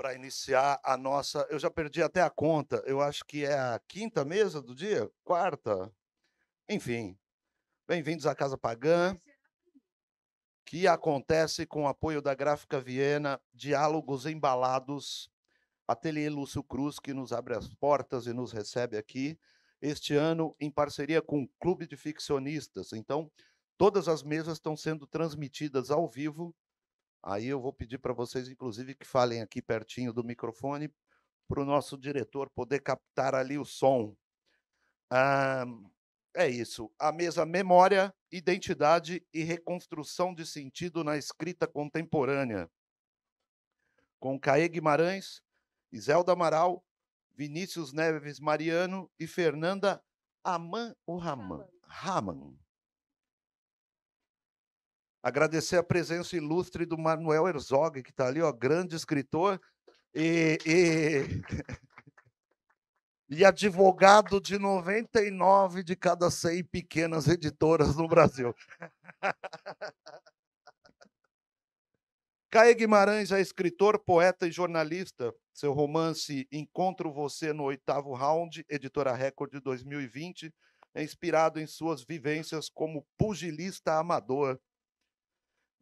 para iniciar a nossa, eu já perdi até a conta, eu acho que é a quinta mesa do dia? Quarta? Enfim, bem-vindos à Casa Pagã, que acontece com o apoio da Gráfica Viena, Diálogos Embalados, Ateliê Lúcio Cruz, que nos abre as portas e nos recebe aqui, este ano em parceria com o Clube de Ficcionistas. Então, todas as mesas estão sendo transmitidas ao vivo. Aí eu vou pedir para vocês, inclusive, que falem aqui pertinho do microfone, para o nosso diretor poder captar ali o som. Ah, é isso. A mesa Memória, Identidade e Reconstrução de Sentido na Escrita Contemporânea, com Caê Guimarães, Iselda Amaral, Vinícius Neves Mariano e Fernanda Aman ou Raman? Raman. Agradecer a presença ilustre do Manuel Herzog, que está ali, ó, grande escritor e, e, e advogado de 99 de cada 100 pequenas editoras no Brasil. Caê Guimarães é escritor, poeta e jornalista. Seu romance Encontro Você no Oitavo Round, editora Record de 2020, é inspirado em suas vivências como pugilista amador.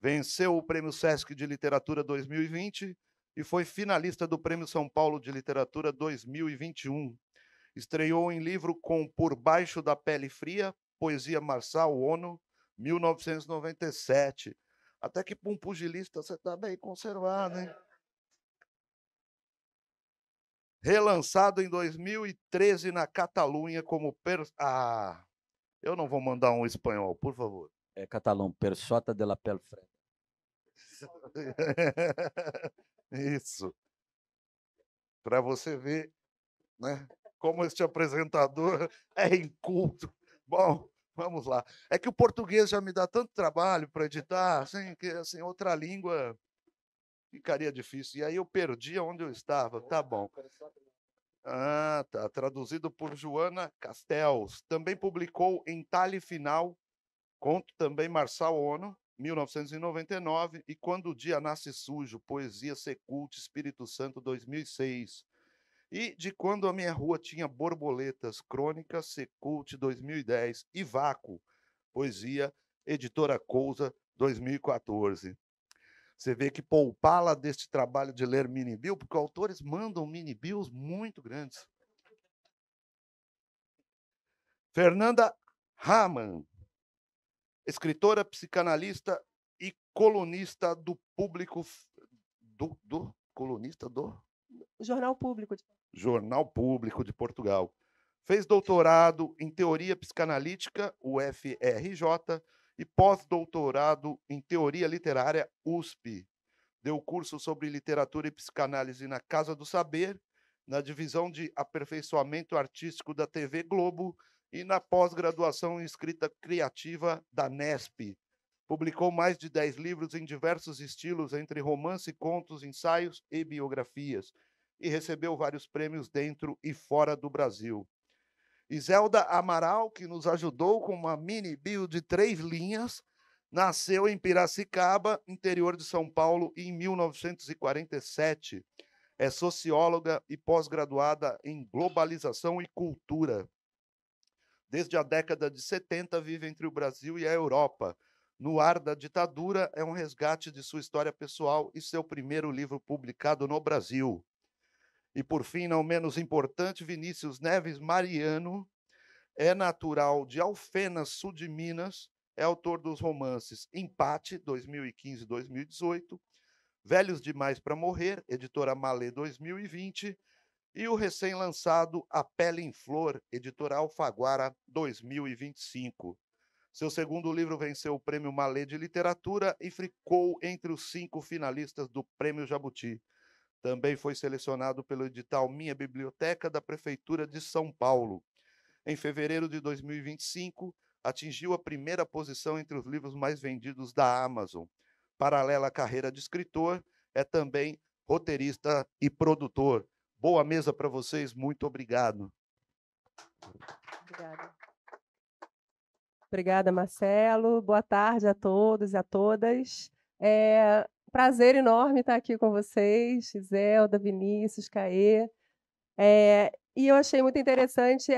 Venceu o Prêmio Sesc de Literatura 2020 e foi finalista do Prêmio São Paulo de Literatura 2021. Estreou em livro com Por Baixo da Pele Fria, Poesia Marçal Ono, 1997. Até que para um pugilista você está bem conservado, hein? Relançado em 2013 na Catalunha como... eu não vou mandar um espanhol, por favor. É catalão, Persota de la Pele Freda. Isso. Para você ver, né, como este apresentador é inculto. Bom, vamos lá. É que o português já me dá tanto trabalho para editar, assim, que assim, outra língua ficaria difícil. E aí eu perdi onde eu estava. Tá bom. Ah, tá. Traduzido por Joana Castells. Também publicou Entalhe Final, conto também Marçal Ono, 1999, e Quando o Dia Nasce Sujo, Poesia Secult, Espírito Santo, 2006. E De Quando a Minha Rua Tinha Borboletas, Crônica Secult, 2010. E Vácuo, Poesia, Editora Cousa, 2014. Você vê que poupá-la deste trabalho de ler mini-bill, porque autores mandam mini-bills muito grandes. Fernanda Raman, escritora, psicanalista e colunista do público colunista do Jornal Público. Jornal Público de Portugal. Fez doutorado em teoria psicanalítica, UFRJ, e pós-doutorado em teoria literária, USP. Deu curso sobre literatura e psicanálise na Casa do Saber, na divisão de aperfeiçoamento artístico da TV Globo e na pós-graduação em escrita criativa da Nesp. Publicou mais de 10 livros em diversos estilos, entre romance, contos, ensaios e biografias, e recebeu vários prêmios dentro e fora do Brasil. Iselda Amaral, que nos ajudou com uma mini bio de 3 linhas, nasceu em Piracicaba, interior de São Paulo, em 1947. É socióloga e pós-graduada em globalização e cultura. Desde a década de 70, vive entre o Brasil e a Europa. No Ar da Ditadura é um resgate de sua história pessoal e seu primeiro livro publicado no Brasil. E, por fim, não menos importante, Vinícius Neves Mariano é natural de Alfena, sul de Minas, é autor dos romances Empate, 2015-2018, Velhos Demais para Morrer, editora Malê, 2020, e o recém-lançado A Pele em Flor, editora Alfaguara, 2025. Seu segundo livro venceu o Prêmio Malê de Literatura e ficou entre os 5 finalistas do Prêmio Jabuti. Também foi selecionado pelo edital Minha Biblioteca da Prefeitura de São Paulo. Em fevereiro de 2025, atingiu a primeira posição entre os livros mais vendidos da Amazon. Paralela à carreira de escritor, é também roteirista e produtor. Boa mesa para vocês, muito obrigado. Obrigada. Obrigada, Marcelo. Boa tarde a todos e a todas. prazer enorme estar aqui com vocês, Iselda, Vinícius, Caê. E eu achei muito interessante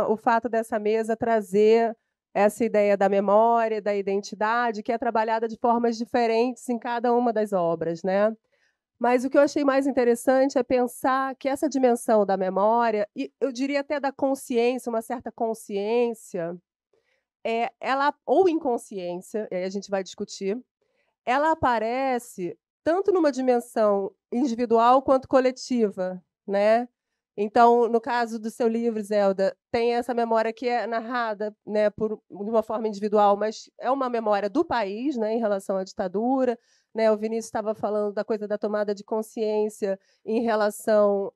o fato dessa mesa trazer essa ideia da memória, da identidade, que é trabalhada de formas diferentes em cada uma das obras, né? Mas o que eu achei mais interessante é pensar que essa dimensão da memória, e eu diria até da consciência, uma certa consciência, ela ou inconsciência, e aí a gente vai discutir, ela aparece tanto numa dimensão individual quanto coletiva, né? Então, no caso do seu livro, Zelda, tem essa memória que é narrada, né, de uma forma individual, mas é uma memória do país, né, em relação à ditadura. Né? O Vinícius estava falando da coisa da tomada de consciência em relação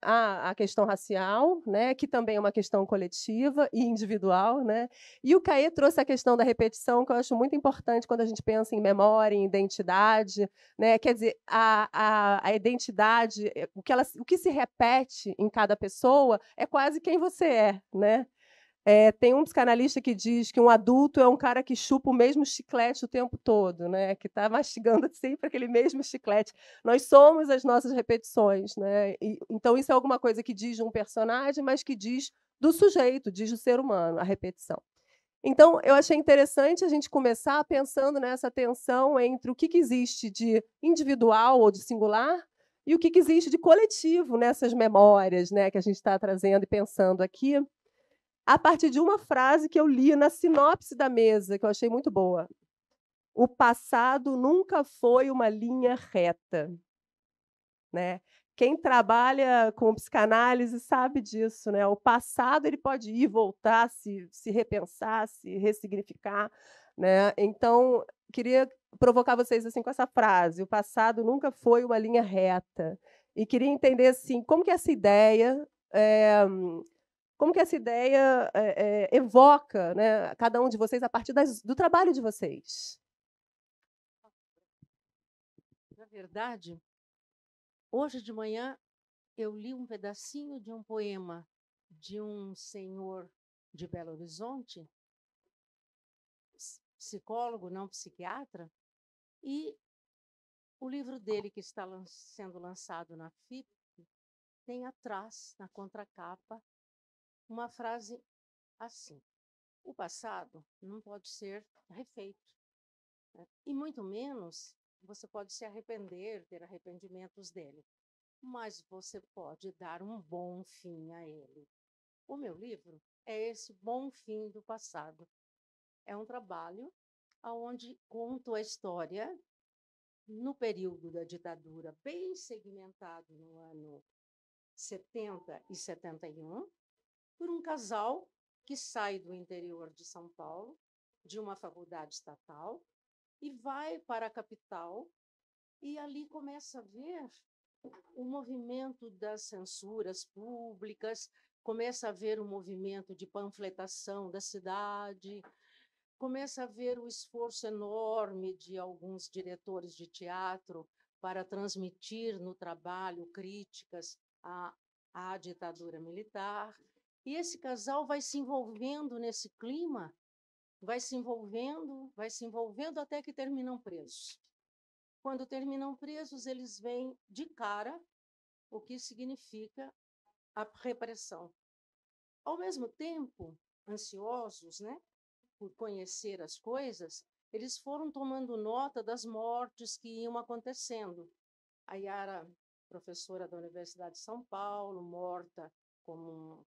à questão racial, né, que também é uma questão coletiva e individual, né? E o Caê trouxe a questão da repetição, que eu acho muito importante quando a gente pensa em memória, em identidade, né? Quer dizer, a identidade, o que se repete em cada pessoa é quase quem você é, né? Tem um psicanalista que diz que um adulto é um cara que chupa o mesmo chiclete o tempo todo, né? Que está mastigando sempre aquele mesmo chiclete. Nós somos as nossas repetições, né? Então, isso é alguma coisa que diz de um personagem, mas que diz do sujeito, diz do ser humano, a repetição. Então, eu achei interessante a gente começar pensando nessa tensão entre o que existe de individual ou de singular e o que existe de coletivo nessas memórias, né, que a gente está trazendo e pensando aqui, a partir de uma frase que eu li na sinopse da mesa, que eu achei muito boa. O passado nunca foi uma linha reta. Né? Quem trabalha com psicanálise sabe disso, né? O passado ele pode ir, voltar, se repensar, se ressignificar, né? Então, queria provocar vocês assim com essa frase: o passado nunca foi uma linha reta. E queria entender assim, como que essa ideia evoca, né, cada um de vocês a partir do trabalho de vocês. Na verdade, hoje de manhã eu li um pedacinho de um poema de um senhor de Belo Horizonte, psicólogo, não psiquiatra, e o livro dele, que está sendo lançado na FIP, tem atrás, na contracapa, uma frase assim: o passado não pode ser refeito, né? E muito menos você pode se arrepender, ter arrependimentos dele, mas você pode dar um bom fim a ele. O meu livro é esse bom fim do passado. É um trabalho onde conto a história no período da ditadura, bem segmentado no ano 70 e 71, por um casal que sai do interior de São Paulo, de uma faculdade estatal, e vai para a capital, e ali começa a ver o movimento das censuras públicas, começa a ver o movimento de panfletação da cidade, começa a ver o esforço enorme de alguns diretores de teatro para transmitir no trabalho críticas à ditadura militar. E esse casal vai se envolvendo nesse clima, vai se envolvendo até que terminam presos. Quando terminam presos, eles veem de cara o que significa a repressão. Ao mesmo tempo, ansiosos, né, por conhecer as coisas, eles foram tomando nota das mortes que iam acontecendo. A Yara, professora da Universidade de São Paulo, morta como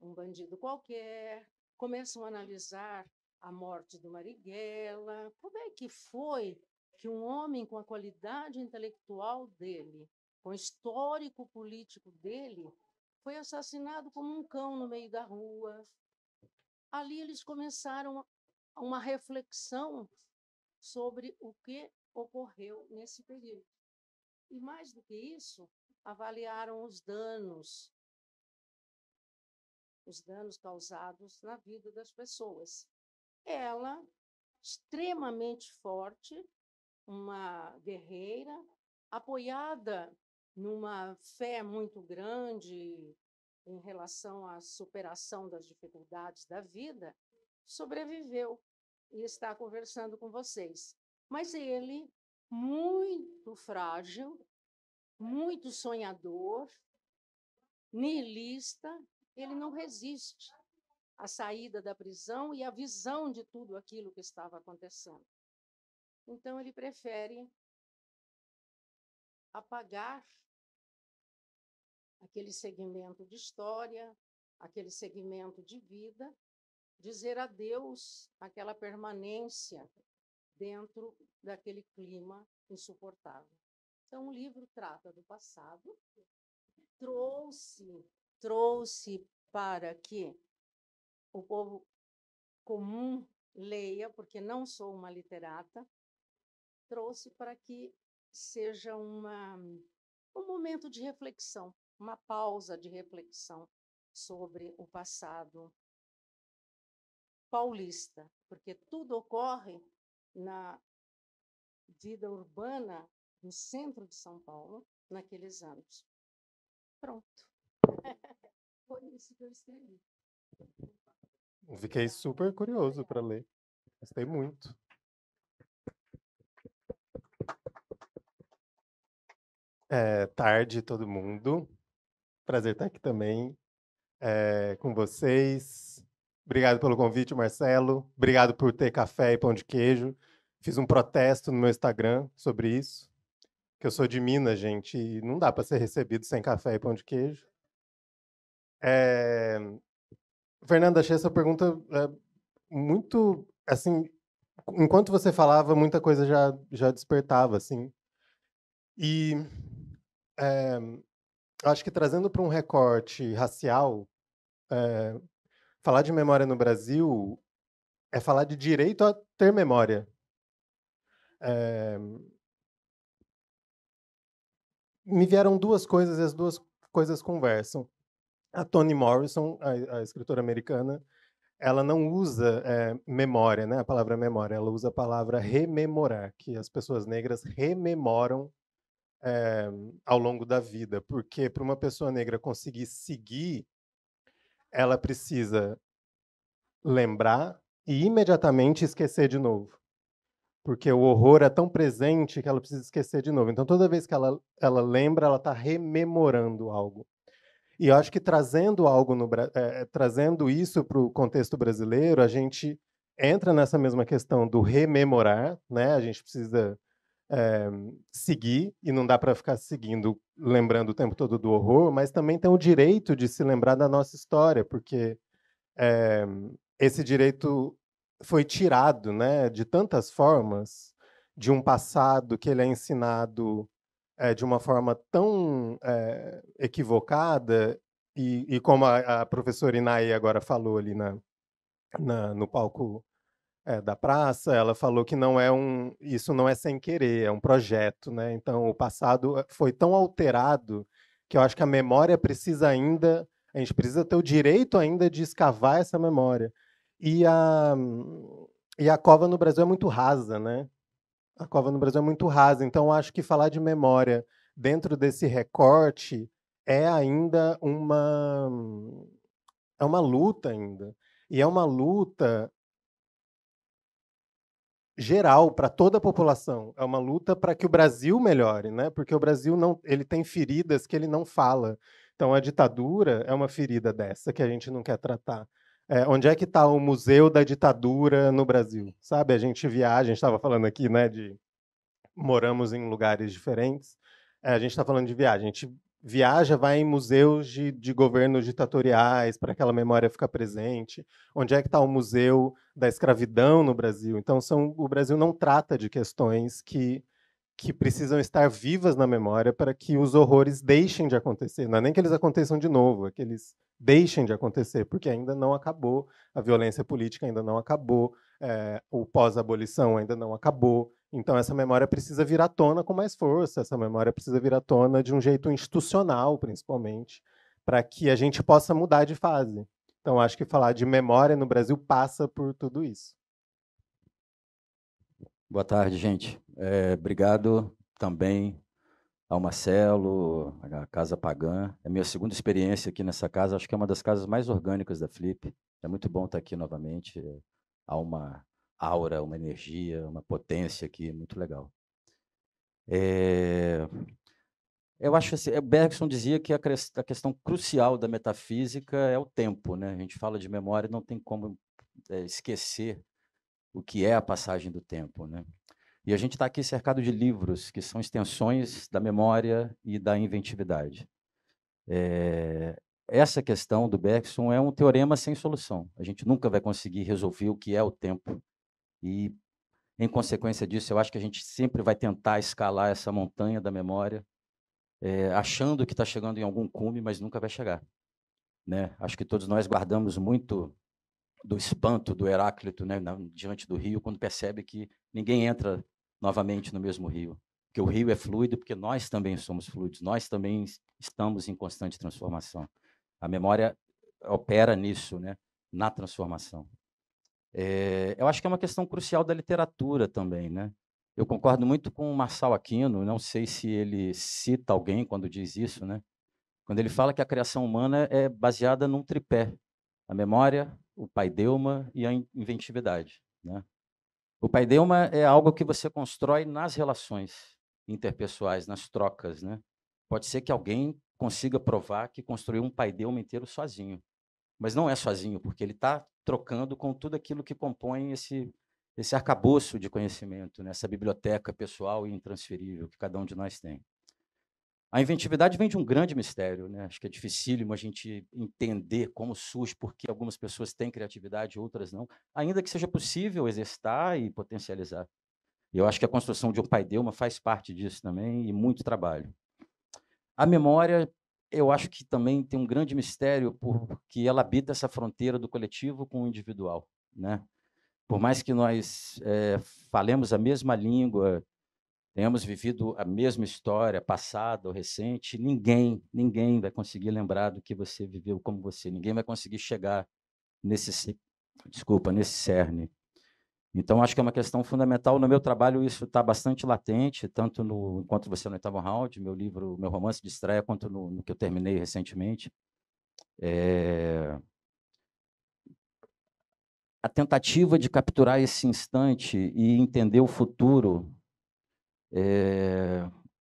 um bandido qualquer, começam a analisar a morte do Marighella. Como é que foi que um homem com a qualidade intelectual dele, com o histórico político dele, foi assassinado como um cão no meio da rua? Ali eles começaram uma reflexão sobre o que ocorreu nesse período. E, mais do que isso, avaliaram os danos causados na vida das pessoas. Ela, extremamente forte, uma guerreira, apoiada numa fé muito grande em relação à superação das dificuldades da vida, sobreviveu e está conversando com vocês. Mas ele muito frágil, muito sonhador, nihilista, ele não resiste à saída da prisão e à visão de tudo aquilo que estava acontecendo. Então, ele prefere apagar aquele segmento de história, aquele segmento de vida, dizer adeus àquela permanência dentro daquele clima insuportável. Então, o livro trata do passado, trouxe para que o povo comum leia, porque não sou uma literata, trouxe para que seja um momento de reflexão, uma pausa de reflexão sobre o passado paulista, porque tudo ocorre na vida urbana no centro de São Paulo naqueles anos. Pronto. Foi isso que eu escrevi. Fiquei super curioso para ler. Gostei muito. Tarde, todo mundo. Prazer estar aqui também com vocês. Obrigado pelo convite, Marcelo. Obrigado por ter café e pão de queijo. Fiz um protesto no meu Instagram sobre isso, que eu sou de Minas, gente, e não dá para ser recebido sem café e pão de queijo. Fernanda, achei essa pergunta muito, assim, enquanto você falava, muita coisa já despertava, assim. E acho que trazendo para um recorte racial, falar de memória no Brasil é falar de direito a ter memória. Me vieram duas coisas e as duas coisas conversam. A Toni Morrison, a escritora americana, ela não usa memória, né, a palavra memória, ela usa a palavra rememorar, que as pessoas negras rememoram ao longo da vida, porque para uma pessoa negra conseguir seguir, ela precisa lembrar e imediatamente esquecer de novo, porque o horror é tão presente que ela precisa esquecer de novo. Então, toda vez que ela lembra, ela está rememorando algo. E eu acho que trazendo algo trazendo isso para o contexto brasileiro, a gente entra nessa mesma questão do rememorar, né? A gente precisa seguir e não dá para ficar seguindo, lembrando o tempo todo do horror, mas também tem o direito de se lembrar da nossa história, porque esse direito foi tirado, né, de tantas formas, de um passado que ele é ensinado de uma forma tão equivocada, e como a professora Inai agora falou ali no palco da praça, ela falou que isso não é sem querer, é um projeto, né? Então o passado foi tão alterado que eu acho que a memória precisa ainda, a gente precisa ter o direito ainda de escavar essa memória. E a cova no Brasil é muito rasa, né? A cova no Brasil é muito rasa, então eu acho que falar de memória dentro desse recorte é ainda uma luta ainda. E é uma luta geral para toda a população. É uma luta para que o Brasil melhore, né? Porque o Brasil ele tem feridas que ele não fala. Então a ditadura é uma ferida dessa que a gente não quer tratar. Onde é que está o museu da ditadura no Brasil? Sabe? A gente viaja, a gente estava falando aqui, né? Moramos em lugares diferentes. A gente está falando de viagem. A gente viaja, vai em museus de governos ditatoriais para aquela memória ficar presente. Onde é que está o museu da escravidão no Brasil? Então, o Brasil não trata de questões que precisam estar vivas na memória para que os horrores deixem de acontecer. Não é nem que eles aconteçam de novo, é que eles deixem de acontecer, porque ainda não acabou, a violência política ainda não acabou, o pós-abolição ainda não acabou. Então, essa memória precisa vir à tona com mais força, essa memória precisa vir à tona de um jeito institucional, principalmente, para que a gente possa mudar de fase. Então, acho que falar de memória no Brasil passa por tudo isso. Boa tarde, gente. Obrigado também ao Marcelo, à Casa Pagã. É a minha segunda experiência aqui nessa casa, acho que é uma das casas mais orgânicas da Flip. É muito bom estar aqui novamente. Há uma aura, uma energia, uma potência aqui, muito legal. Eu acho assim, Bergson dizia que a questão crucial da metafísica é o tempo, né? A gente fala de memória, não tem como esquecer o que é a passagem do tempo, né? E a gente está aqui cercado de livros que são extensões da memória e da inventividade. Essa questão do Bergson é um teorema sem solução. A gente nunca vai conseguir resolver o que é o tempo e, em consequência disso, eu acho que a gente sempre vai tentar escalar essa montanha da memória, achando que está chegando em algum cume, mas nunca vai chegar, né? Acho que todos nós guardamos muito do espanto do Heráclito, né, diante do rio, quando percebe que ninguém entra novamente no mesmo rio. Porque o rio é fluido, porque nós também somos fluidos, nós também estamos em constante transformação. A memória opera nisso, né, na transformação. Eu acho que é uma questão crucial da literatura também, né? Eu concordo muito com o Marçal Aquino, não sei se ele cita alguém quando diz isso, né? Quando ele fala que a criação humana é baseada num tripé: a memória, o paideuma e a inventividade, né? O paideuma é algo que você constrói nas relações interpessoais, nas trocas, né? Pode ser que alguém consiga provar que construiu um paideuma inteiro sozinho, mas não é sozinho, porque ele está trocando com tudo aquilo que compõe esse arcabouço de conhecimento, né? Essa biblioteca pessoal e intransferível que cada um de nós tem. A inventividade vem de um grande mistério, né? Acho que é dificílimo a gente entender como surge, porque algumas pessoas têm criatividade, outras não, ainda que seja possível exercitar e potencializar. E eu acho que a construção de um paideuma faz parte disso também, e muito trabalho. A memória, eu acho que também tem um grande mistério, porque ela habita essa fronteira do coletivo com o individual, né? Por mais que nós falemos a mesma língua, tenhamos vivido a mesma história, passada ou recente, ninguém vai conseguir lembrar do que você viveu como você. Ninguém vai conseguir chegar nesse cerne. Então, acho que é uma questão fundamental. No meu trabalho, isso está bastante latente, tanto no Enquanto Você no Oitavo Round, meu livro, meu romance de estreia, quanto no que eu terminei recentemente. A tentativa de capturar esse instante e entender o futuro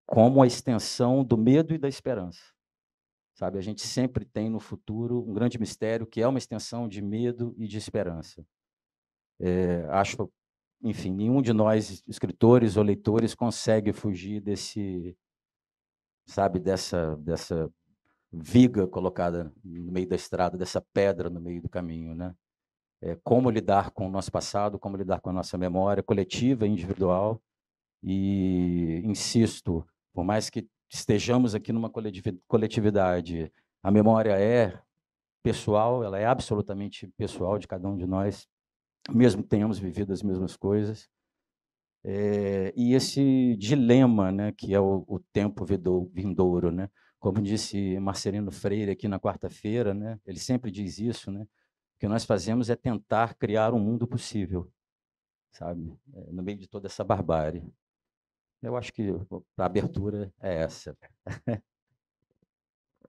como a extensão do medo e da esperança. Sabe, a gente sempre tem no futuro um grande mistério que é uma extensão de medo e de esperança. Acho, enfim, nenhum de nós, escritores ou leitores, consegue fugir dessa viga colocada no meio da estrada, dessa pedra no meio do caminho, né? Como lidar com o nosso passado, como lidar com a nossa memória coletiva e individual. E insisto, por mais que estejamos aqui numa coletividade, a memória é pessoal, ela é absolutamente pessoal de cada um de nós, mesmo que tenhamos vivido as mesmas coisas. E esse dilema, né, que é o tempo vindouro, né? Como disse Marcelino Freire aqui na quarta-feira, né? Ele sempre diz isso, né? O que nós fazemos é tentar criar um mundo possível, sabe? No meio de toda essa barbárie. Eu acho que a abertura é essa.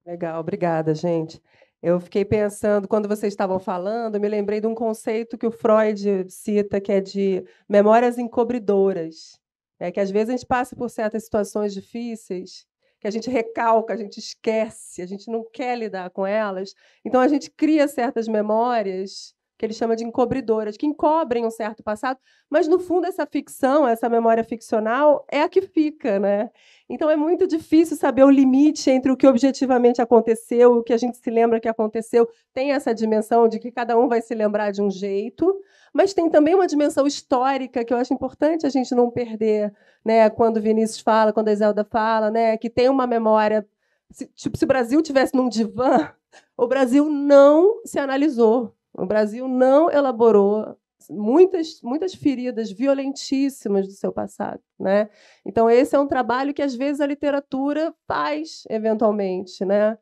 Legal, obrigada, gente. Eu fiquei pensando, quando vocês estavam falando, eu me lembrei de um conceito que o Freud cita, que é de memórias encobridoras. É que às vezes a gente passa por certas situações difíceis, que a gente recalca, a gente esquece, a gente não quer lidar com elas. Então a gente cria certas memórias que ele chama de encobridoras, que encobrem um certo passado, mas no fundo essa ficção, essa memória ficcional é a que fica, né? Então é muito difícil saber o limite entre o que objetivamente aconteceu, o que a gente se lembra que aconteceu. Tem essa dimensão de que cada um vai se lembrar de um jeito, mas tem também uma dimensão histórica que eu acho importante a gente não perder, né? Quando o Vinícius fala, quando a Iselda fala, né? Que tem uma memória. Se o Brasil tivesse num divã, o Brasil não se analisou, o Brasil não elaborou muitas feridas violentíssimas do seu passado, né? Então esse é um trabalho que às vezes a literatura faz eventualmente, né?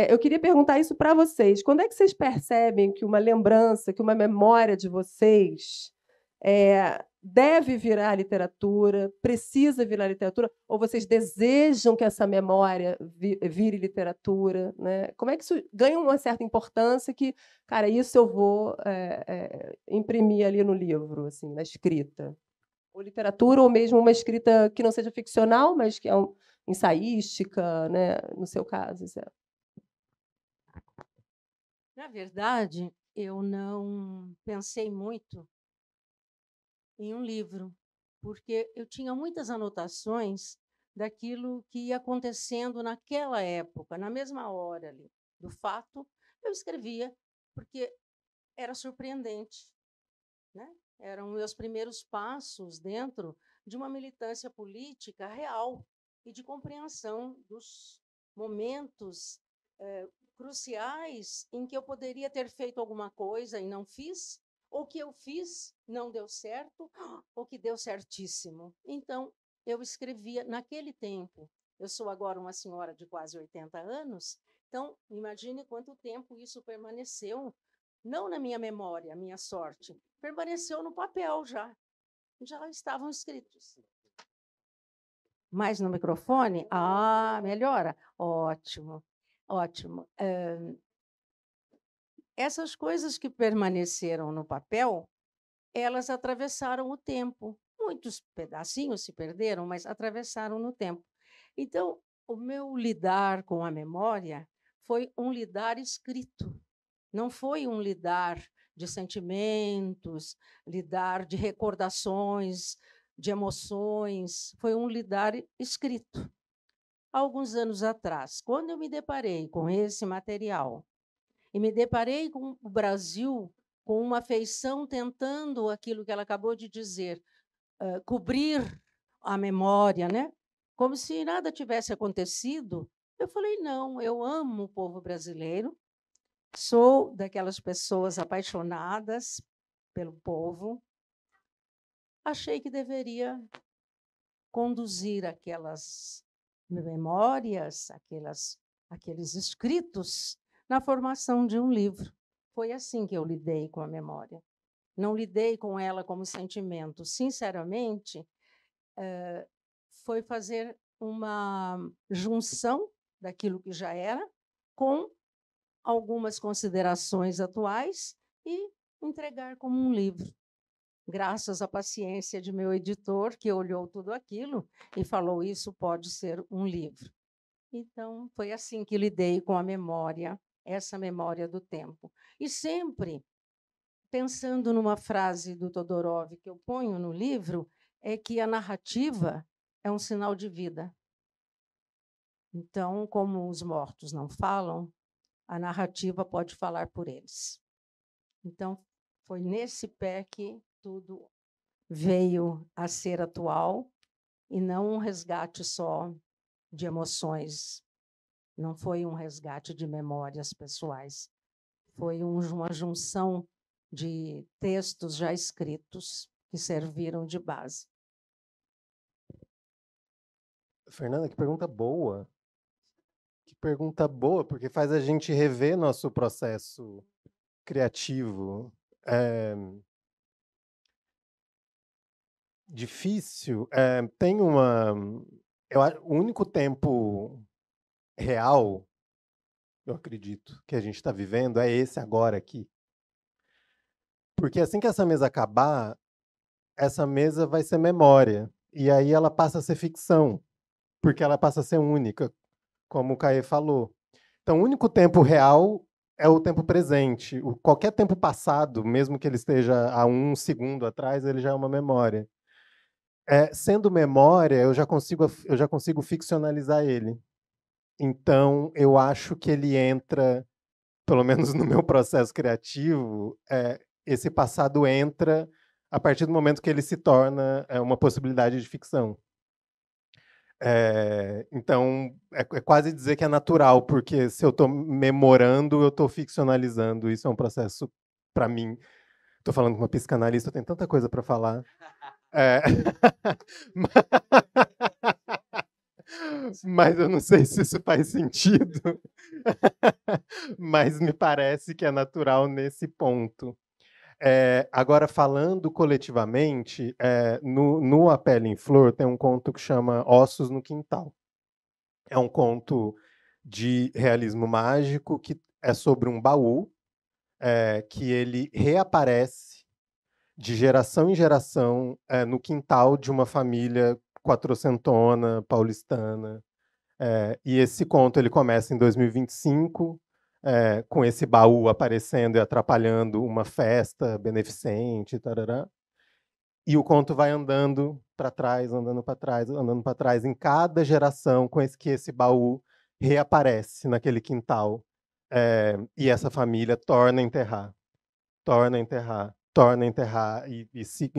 Eu queria perguntar isso para vocês. Quando é que vocês percebem que uma lembrança, que uma memória de vocês deve virar literatura, precisa virar literatura, ou vocês desejam que essa memória vire literatura, né? Como é que isso ganha uma certa importância que, cara, isso eu vou imprimir ali no livro, assim, na escrita? ou literatura, ou mesmo uma escrita que não seja ficcional, mas que é ensaística, né? No seu caso, Zé. Na verdade, eu não pensei muito em um livro, porque eu tinha muitas anotações daquilo que ia acontecendo naquela época, na mesma hora ali, do fato, eu escrevia, porque era surpreendente, né? Eram meus primeiros passos dentro de uma militância política real e de compreensão dos momentos cruciais em que eu poderia ter feito alguma coisa e não fiz, ou que eu fiz, não deu certo, ou que deu certíssimo. Então, eu escrevia naquele tempo. Eu sou agora uma senhora de quase 80 anos, então, imagine quanto tempo isso permaneceu, não na minha memória, minha sorte, permaneceu no papel já estavam escritos. Mais no microfone? Ah, melhora? Ótimo, ótimo. Essas coisas que permaneceram no papel, elas atravessaram o tempo. Muitos pedacinhos se perderam, mas atravessaram no tempo. Então, o meu lidar com a memória foi um lidar escrito. Não foi um lidar de sentimentos, lidar de recordações, de emoções. Foi um lidar escrito. Alguns anos atrás, quando eu me deparei com esse material, e me deparei com o Brasil com uma feição tentando aquilo que ela acabou de dizer, cobrir a memória, né? Como se nada tivesse acontecido. Eu falei, não, eu amo o povo brasileiro, sou daquelas pessoas apaixonadas pelo povo. Achei que deveria conduzir aquelas memórias, aqueles escritos na formação de um livro. Foi assim que eu lidei com a memória. Não lidei com ela como sentimento. Sinceramente, foi fazer uma junção daquilo que já era com algumas considerações atuais e entregar como um livro. Graças à paciência de meu editor, que olhou tudo aquilo e falou: isso pode ser um livro. Então, foi assim que lidei com a memória, essa memória do tempo. E sempre pensando numa frase do Todorov que eu ponho no livro, é que a narrativa é um sinal de vida. Então, como os mortos não falam, a narrativa pode falar por eles. Então, foi nesse pé que tudo veio a ser atual e não um resgate só de emoções, não foi um resgate de memórias pessoais, foi uma junção de textos já escritos que serviram de base. Fernanda, que pergunta boa. Que pergunta boa, porque faz a gente rever nosso processo criativo. Difícil. Tem uma. O único tempo real, eu acredito, que a gente está vivendo é esse agora aqui. Porque assim que essa mesa acabar, essa mesa vai ser memória. E aí ela passa a ser ficção, porque ela passa a ser única, como o Caê falou. Então, o único tempo real é o tempo presente. Qualquer tempo passado, mesmo que ele esteja a 1 segundo atrás, ele já é uma memória. Sendo memória, eu já consigo ficcionalizar ele. Então, eu acho que ele entra, pelo menos no meu processo criativo, esse passado entra a partir do momento que ele se torna uma possibilidade de ficção. Então, é quase dizer que é natural, porque se eu estou memorando, eu estou ficcionalizando. Isso é um processo, para mim. Estou falando com uma psicanalista, eu tenho tanta coisa para falar. Mas eu não sei se isso faz sentido. Mas me parece que é natural nesse ponto. Agora, falando coletivamente, no A Pele em Flor tem um conto que chama Ossos no Quintal. É um conto de realismo mágico que é sobre um baú que ele reaparece de geração em geração, no quintal de uma família quatrocentona, paulistana. E esse conto ele começa em 2025, com esse baú aparecendo e atrapalhando uma festa beneficente, tarará. E o conto vai andando para trás, andando para trás, andando para trás, em cada geração, que esse baú reaparece naquele quintal. E essa família torna a enterrar, torna a enterrar, torna a enterrar, e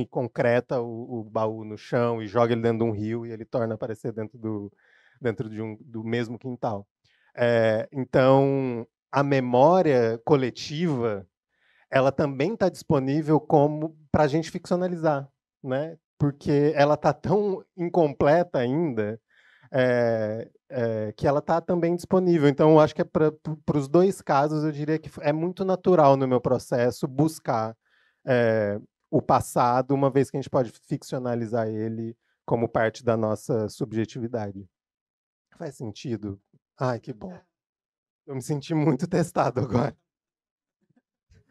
concreta o baú no chão e joga ele dentro de um rio e ele torna a aparecer dentro do mesmo quintal. Então, a memória coletiva, ela também está disponível como para a gente ficcionalizar, né? Porque ela está tão incompleta ainda, que ela está também disponível. Então, eu acho que para os dois casos, eu diria que é muito natural no meu processo buscar o passado, uma vez que a gente pode ficcionalizar ele como parte da nossa subjetividade. Faz sentido? Ai, que bom. Eu me senti muito testado agora.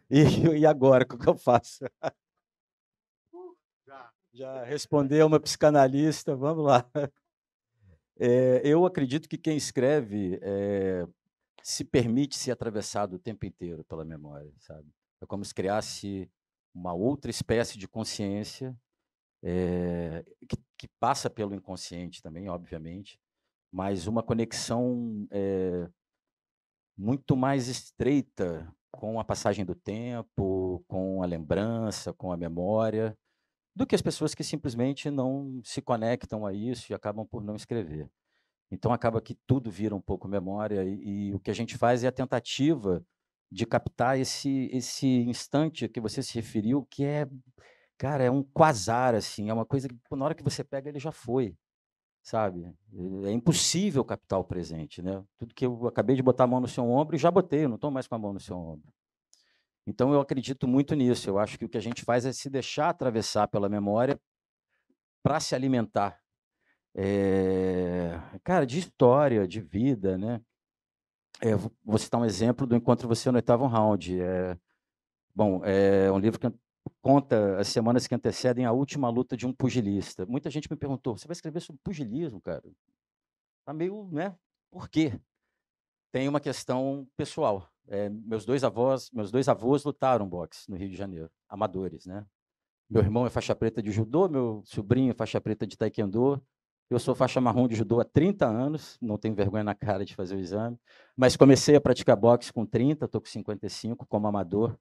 E agora, o que eu faço? Já respondeu uma psicanalista, vamos lá. Eu acredito que quem escreve se permite ser atravessado o tempo inteiro pela memória, sabe? É como se criasse uma outra espécie de consciência que passa pelo inconsciente também, obviamente, mas uma conexão muito mais estreita com a passagem do tempo, com a lembrança, com a memória, do que as pessoas que simplesmente não se conectam a isso e acabam por não escrever. Então, acaba que tudo vira um pouco memória e o que a gente faz é a tentativa de captar esse instante que você se referiu, que cara, é um quasar, assim, é uma coisa que, na hora que você pega, ele já foi, sabe? É impossível captar o presente, né? Tudo que eu acabei de botar a mão no seu ombro, e já botei, eu não estou mais com a mão no seu ombro. Então, eu acredito muito nisso. Eu acho que o que a gente faz é se deixar atravessar pela memória para se alimentar. Cara, de história, de vida, né? Vou citar um exemplo do Encontro Você no Oitavo Round. É um livro que conta as semanas que antecedem a última luta de um pugilista. Muita gente me perguntou: você vai escrever sobre pugilismo, cara? Tá meio, né? Por quê? Tem uma questão pessoal. Meus dois avós lutaram boxe no Rio de Janeiro, amadores, né? Meu irmão é faixa preta de judô, meu sobrinho é faixa preta de taekwondo. Eu sou faixa marrom de judô há 30 anos, não tenho vergonha na cara de fazer o exame, mas comecei a praticar boxe com 30, estou com 55, como amador.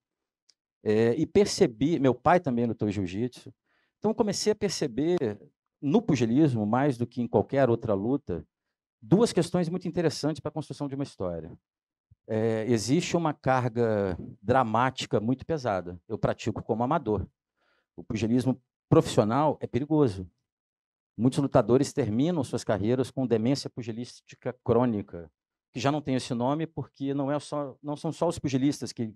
E percebi, meu pai também lutou jiu-jitsu, então comecei a perceber no pugilismo, mais do que em qualquer outra luta, duas questões muito interessantes para a construção de uma história. Existe uma carga dramática muito pesada. Eu pratico como amador. O pugilismo profissional é perigoso. Muitos lutadores terminam suas carreiras com demência pugilística crônica, que já não tem esse nome porque não são só os pugilistas que,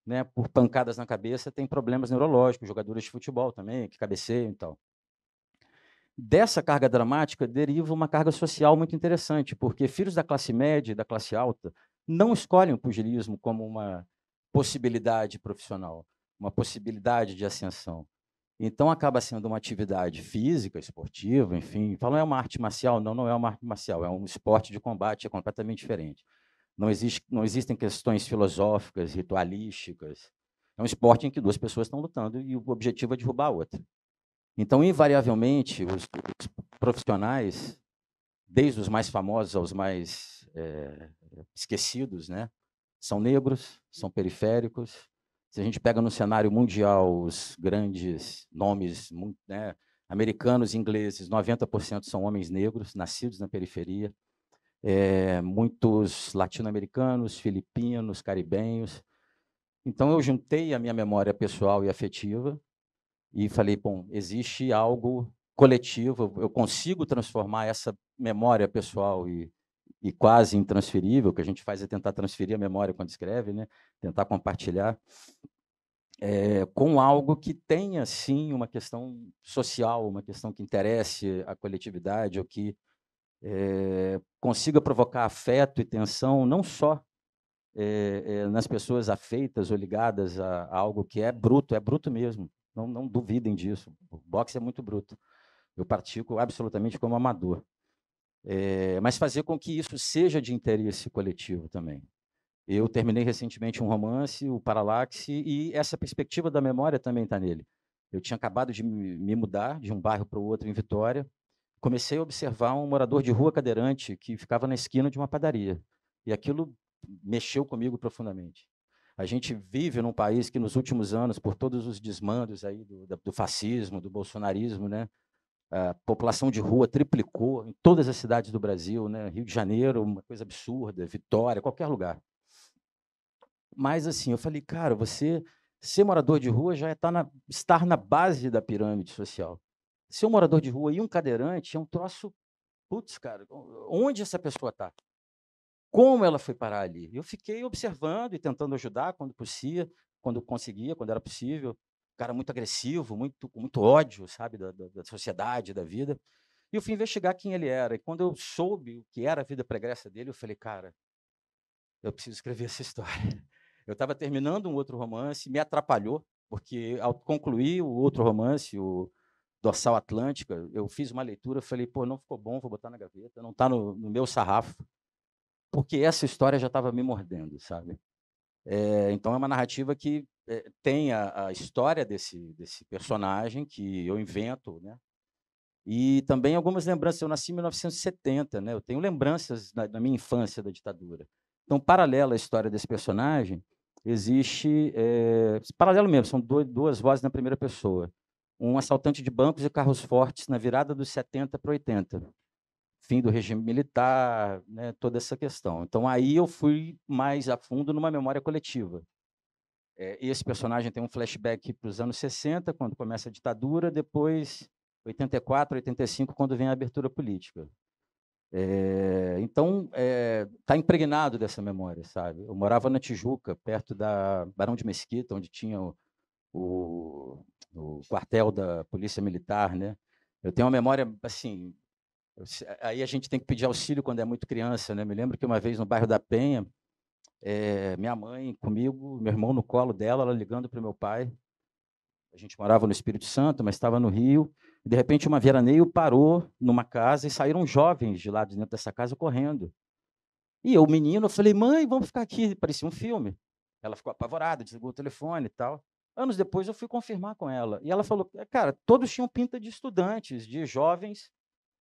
né, por pancadas na cabeça, têm problemas neurológicos, jogadores de futebol também, que cabeceiam e tal. Dessa carga dramática deriva uma carga social muito interessante, porque filhos da classe média e da classe alta não escolhem o pugilismo como uma possibilidade profissional, uma possibilidade de ascensão. Então, acaba sendo uma atividade física, esportiva, enfim. Falam, é uma arte marcial? Não, não é uma arte marcial, é um esporte de combate, é completamente diferente. Não existem questões filosóficas, ritualísticas. É um esporte em que duas pessoas estão lutando e o objetivo é derrubar a outra. Então, invariavelmente, os profissionais, desde os mais famosos aos mais esquecidos, né, são negros, são periféricos. Se a gente pega no cenário mundial os grandes nomes, né, americanos e ingleses, 90% são homens negros, nascidos na periferia. Muitos latino-americanos, filipinos, caribenhos. Então, eu juntei a minha memória pessoal e afetiva e falei, bom, existe algo coletivo, eu consigo transformar essa memória pessoal e quase intransferível, o que a gente faz é tentar transferir a memória quando escreve, né? Tentar compartilhar, com algo que tenha, sim, uma questão social, uma questão que interesse a coletividade, ou que consiga provocar afeto e tensão, não só nas pessoas afeitas ou ligadas a algo que é bruto mesmo, Não duvidem disso. O boxe é muito bruto. Eu pratico absolutamente como amador. Mas fazer com que isso seja de interesse coletivo também. Eu terminei recentemente um romance, o Paralaxe, e essa perspectiva da memória também está nele. Eu tinha acabado de me mudar de um bairro para o outro em Vitória. Comecei a observar um morador de rua cadeirante que ficava na esquina de uma padaria. E aquilo mexeu comigo profundamente. A gente vive num país que, nos últimos anos, por todos os desmandos aí do fascismo, do bolsonarismo, né, a população de rua triplicou em todas as cidades do Brasil, né, Rio de Janeiro, uma coisa absurda, Vitória, qualquer lugar. Mas, assim, eu falei, cara, você ser morador de rua já estar na base da pirâmide social. Ser um morador de rua e um cadeirante é um troço, putz, cara, onde essa pessoa está? Como ela foi parar ali? Eu fiquei observando e tentando ajudar quando conseguia, quando era possível. Cara muito agressivo, com muito ódio, sabe, da sociedade, da vida. E eu fui investigar quem ele era. E quando eu soube o que era a vida pregressa dele, eu falei, cara, eu preciso escrever essa história. Eu estava terminando um outro romance, me atrapalhou, porque ao concluir o outro romance, o Dorsal Atlântica, eu fiz uma leitura, falei, pô, não ficou bom, vou botar na gaveta, não está no meu sarrafo, porque essa história já estava me mordendo, sabe? Então é uma narrativa que tem a história desse personagem que eu invento, né? E também algumas lembranças. Eu nasci em 1970, né? Eu tenho lembranças da minha infância da ditadura. Então, paralela à história desse personagem, existe paralelo mesmo. São duas vozes na primeira pessoa. Um assaltante de bancos e carros fortes na virada dos 70 para 80, fim do regime militar, né? Toda essa questão. Então, aí eu fui mais a fundo numa memória coletiva. Esse personagem tem um flashback para os anos 60, quando começa a ditadura, depois 84, 85, quando vem a abertura política. Então, está impregnado dessa memória, sabe? Eu morava na Tijuca, perto da Barão de Mesquita, onde tinha o quartel da Polícia Militar, né? Eu tenho uma memória, assim, aí a gente tem que pedir auxílio quando é muito criança, né? Me lembro que uma vez no bairro da Penha, minha mãe comigo, meu irmão no colo dela, ela ligando para o meu pai. A gente morava no Espírito Santo, mas estava no Rio. E, de repente, uma veraneio parou numa casa e saíram jovens de lá de dentro dessa casa correndo. E eu, menino, eu falei, mãe, vamos ficar aqui. Parecia um filme. Ela ficou apavorada, desligou o telefone e tal. Anos depois, eu fui confirmar com ela. E ela falou, cara, todos tinham pinta de estudantes, de jovens,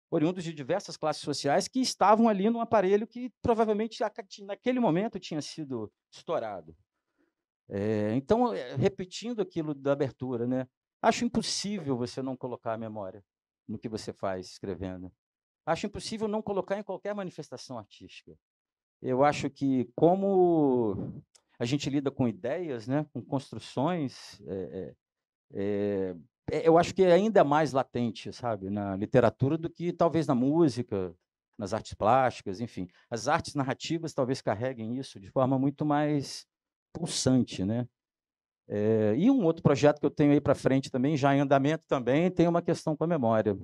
oriundos de diversas classes sociais, que estavam ali num aparelho que provavelmente naquele momento tinha sido estourado. Então, repetindo aquilo da abertura, né? Acho impossível você não colocar a memória no que você faz escrevendo. Acho impossível não colocar em qualquer manifestação artística. Eu acho que, como a gente lida com ideias, né, com construções, eu acho que é ainda mais latente, sabe, na literatura do que talvez na música, nas artes plásticas, enfim. As artes narrativas talvez carreguem isso de forma muito mais pulsante, né? E um outro projeto que eu tenho aí para frente também, já em andamento também, tem uma questão com a memória,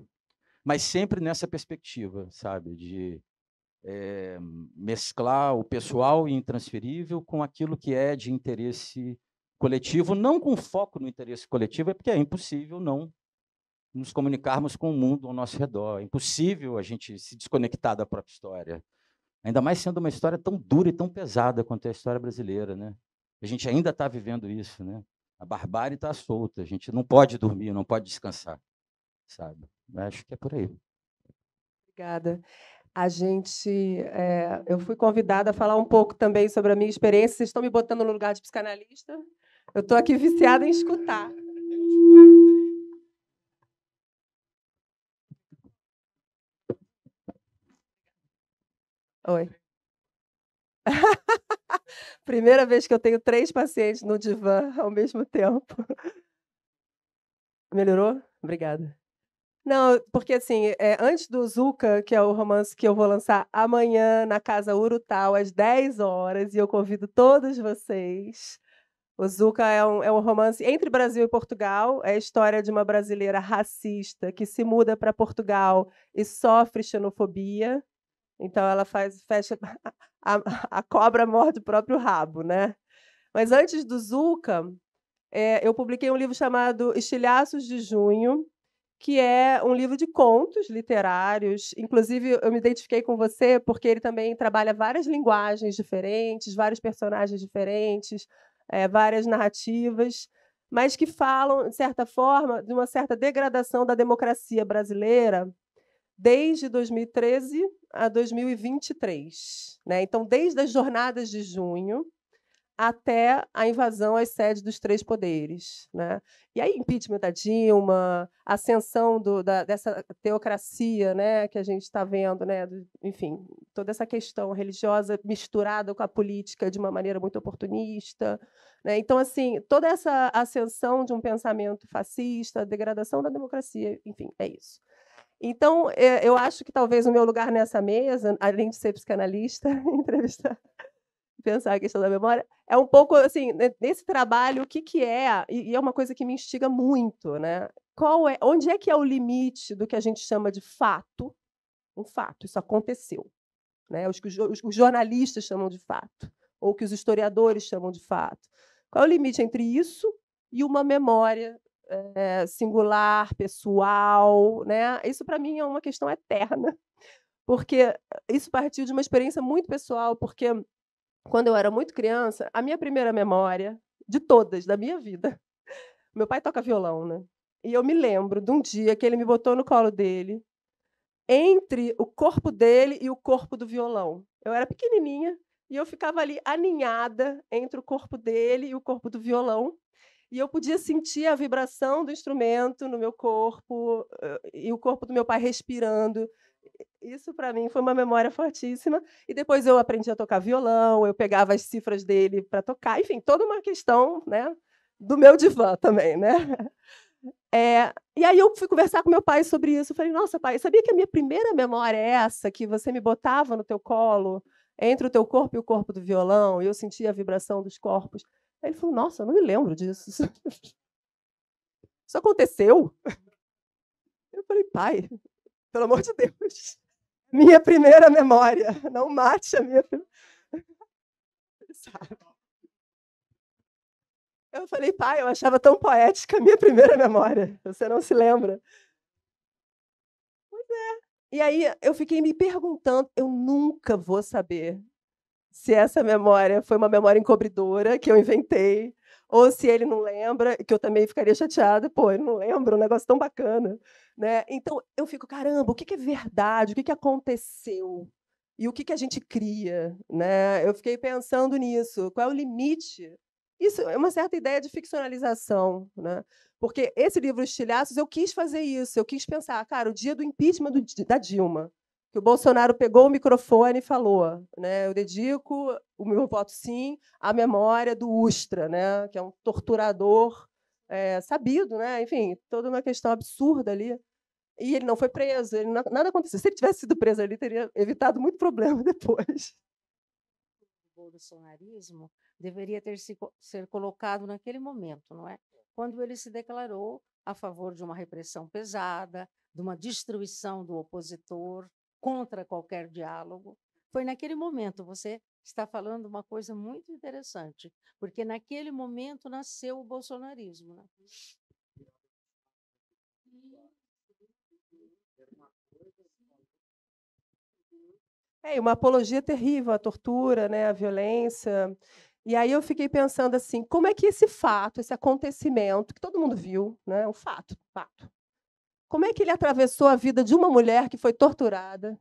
mas sempre nessa perspectiva, sabe, de mesclar o pessoal e intransferível com aquilo que é de interesse coletivo, não com foco no interesse coletivo, porque é impossível não nos comunicarmos com o mundo ao nosso redor, é impossível a gente se desconectar da própria história, ainda mais sendo uma história tão dura e tão pesada quanto é a história brasileira, né? A gente ainda está vivendo isso, né? A barbárie está solta, a gente não pode dormir, não pode descansar, sabe? Eu acho que é por aí. Obrigada. Eu fui convidada a falar um pouco também sobre a minha experiência. Vocês estão me botando no lugar de psicanalista? Eu estou aqui viciada em escutar. Oi. Primeira vez que eu tenho 3 pacientes no divã ao mesmo tempo. Melhorou? Obrigada. Não, porque assim, antes do Zuca, que é o romance que eu vou lançar amanhã na Casa Urutau, às 10h, e eu convido todos vocês. O Zuca é um romance entre Brasil e Portugal, é a história de uma brasileira racista que se muda para Portugal e sofre xenofobia. Então ela fecha a cobra morde o próprio rabo, né? Mas antes do Zuca, eu publiquei um livro chamado Estilhaços de Junho, que é um livro de contos literários. Inclusive, eu me identifiquei com você porque ele também trabalha várias linguagens diferentes, vários personagens diferentes, várias narrativas, mas que falam, de certa forma, de uma certa degradação da democracia brasileira desde 2013 a 2023. Né? Então, desde as jornadas de junho até a invasão às sedes dos três poderes. Né? E aí, impeachment da Dilma, ascensão dessa teocracia, né, que a gente está vendo, né, enfim, toda essa questão religiosa misturada com a política de uma maneira muito oportunista. Né? Então, assim, toda essa ascensão de um pensamento fascista, degradação da democracia, enfim, é isso. Então, eu acho que talvez o meu lugar nessa mesa, além de ser psicanalista, entrevistar, pensar a questão da memória, é um pouco assim, nesse trabalho, o que é, e é uma coisa que me instiga muito, né? Onde é que é o limite do que a gente chama de fato? Um fato, isso aconteceu. Né? Os jornalistas chamam de fato, ou que os historiadores chamam de fato. Qual é o limite entre isso e uma memória singular, pessoal? Né? Isso, para mim, é uma questão eterna, porque isso partiu de uma experiência muito pessoal, porque quando eu era muito criança, a minha primeira memória, de todas, da minha vida, meu pai toca violão, né? E eu me lembro de um dia que ele me botou no colo dele, entre o corpo dele e o corpo do violão. Eu era pequenininha e eu ficava ali aninhada entre o corpo dele e o corpo do violão, e eu podia sentir a vibração do instrumento no meu corpo e o corpo do meu pai respirando. Isso, para mim, foi uma memória fortíssima. E depois eu aprendi a tocar violão, eu pegava as cifras dele para tocar. Enfim, toda uma questão, né, do meu divã também. Né? E aí eu fui conversar com meu pai sobre isso. Eu falei, nossa, pai, sabia que a minha primeira memória é essa, que você me botava no teu colo, entre o teu corpo e o corpo do violão, e eu sentia a vibração dos corpos? Aí ele falou, nossa, eu não me lembro disso. Isso aconteceu? Eu falei, pai, pelo amor de Deus. Minha primeira memória. Não mate a minha primeira. Eu falei, pai, eu achava tão poética a minha primeira memória. Você não se lembra? Pois é. E aí eu fiquei me perguntando, eu nunca vou saber se essa memória foi uma memória encobridora que eu inventei, ou se ele não lembra, que eu também ficaria chateada. Pô, ele não lembra, um negócio tão bacana. Né? Então, eu fico, caramba, o que é verdade? O que aconteceu? E o que a gente cria? Né? Eu fiquei pensando nisso. Qual é o limite? Isso é uma certa ideia de ficcionalização. Né? Porque esse livro Estilhaços, eu quis fazer isso. Eu quis pensar, cara, o dia do impeachment da Dilma, que o Bolsonaro pegou o microfone e falou, né, eu dedico o meu voto, sim, à memória do Ustra, né, que é um torturador sabido, né, enfim, toda uma questão absurda ali. E ele não foi preso, nada aconteceu. Se ele tivesse sido preso ali, teria evitado muito problema depois. O bolsonarismo deveria ser colocado naquele momento, não é? Quando ele se declarou a favor de uma repressão pesada, de uma destruição do opositor, contra qualquer diálogo. Foi naquele momento, você está falando uma coisa muito interessante, porque naquele momento nasceu o bolsonarismo. Né? Uma apologia terrível à tortura, né, à violência. E aí eu fiquei pensando assim, como é que esse fato, esse acontecimento, que todo mundo viu, né, um fato, como é que ele atravessou a vida de uma mulher que foi torturada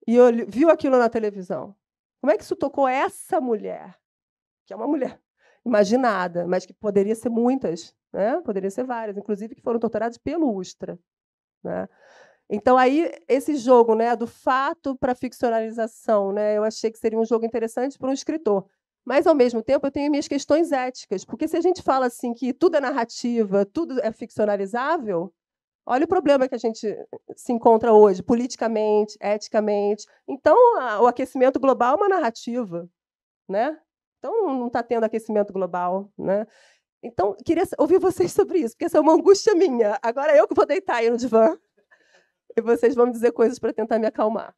e viu aquilo na televisão? Como é que isso tocou essa mulher, que é uma mulher imaginada, mas que poderia ser muitas, né? Poderia ser várias, inclusive que foram torturadas pelo Ustra. Né? Então, aí, esse jogo, né, do fato para a ficcionalização, né, eu achei que seria um jogo interessante para um escritor. Mas, ao mesmo tempo, eu tenho minhas questões éticas, porque se a gente fala assim que tudo é narrativa, tudo é ficcionalizável, olha o problema que a gente se encontra hoje, politicamente, eticamente. Então, o aquecimento global é uma narrativa. Né? Então, não está tendo aquecimento global. Né? Então, queria ouvir vocês sobre isso, porque essa é uma angústia minha. Agora eu que vou deitar aí no divã e vocês vão me dizer coisas para tentar me acalmar.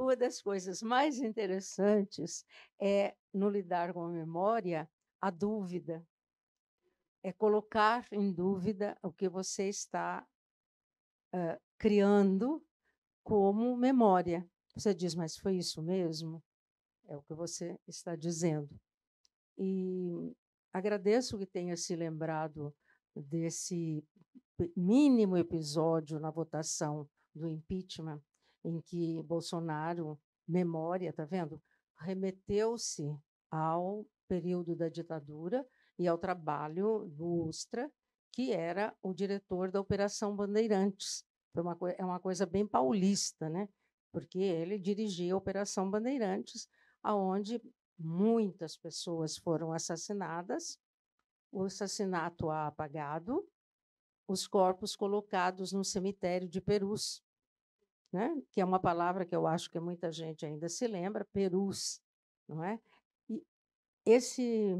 uma das coisas mais interessantes é, no lidar com a memória, a dúvida. É colocar em dúvida o que você está criando como memória. Você diz, mas foi isso mesmo? É o que você está dizendo. E agradeço que tenha se lembrado desse mínimo episódio na votação do impeachment, em que Bolsonaro, memória, está vendo? Remeteu-se ao período da ditadura e ao trabalho do Ustra, que era o diretor da Operação Bandeirantes. É uma coisa bem paulista, né? Porque ele dirigia a Operação Bandeirantes, aonde muitas pessoas foram assassinadas, o assassinato apagado, os corpos colocados no cemitério de Perus, né? Que é uma palavra que eu acho que muita gente ainda se lembra, Perus, não é? E esse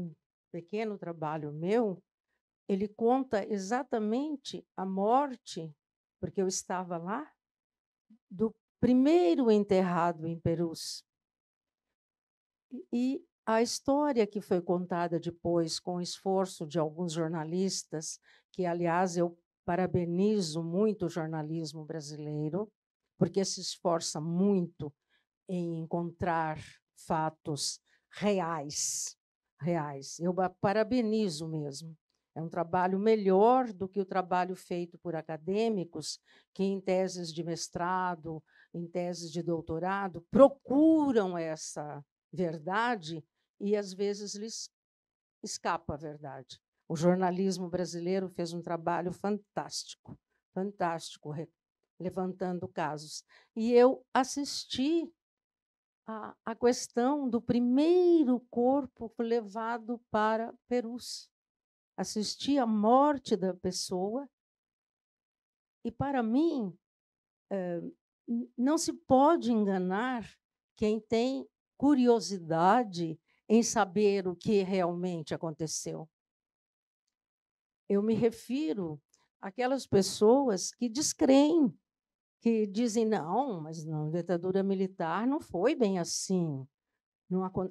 pequeno trabalho meu, ele conta exatamente a morte, porque eu estava lá, do primeiro enterrado em Perus. E a história que foi contada depois, com o esforço de alguns jornalistas, que, aliás, eu parabenizo muito o jornalismo brasileiro, porque se esforça muito em encontrar fatos reais. Eu parabenizo mesmo. É um trabalho melhor do que o trabalho feito por acadêmicos que, em teses de mestrado, em teses de doutorado, procuram essa verdade e, às vezes, lhes escapa a verdade. O jornalismo brasileiro fez um trabalho fantástico, levantando casos. E eu assisti a questão do primeiro corpo levado para Perus. Assisti à morte da pessoa e, para mim, não se pode enganar quem tem curiosidade em saber o que realmente aconteceu. Eu me refiro àquelas pessoas que descreem, que dizem, não, mas na ditadura militar não foi bem assim.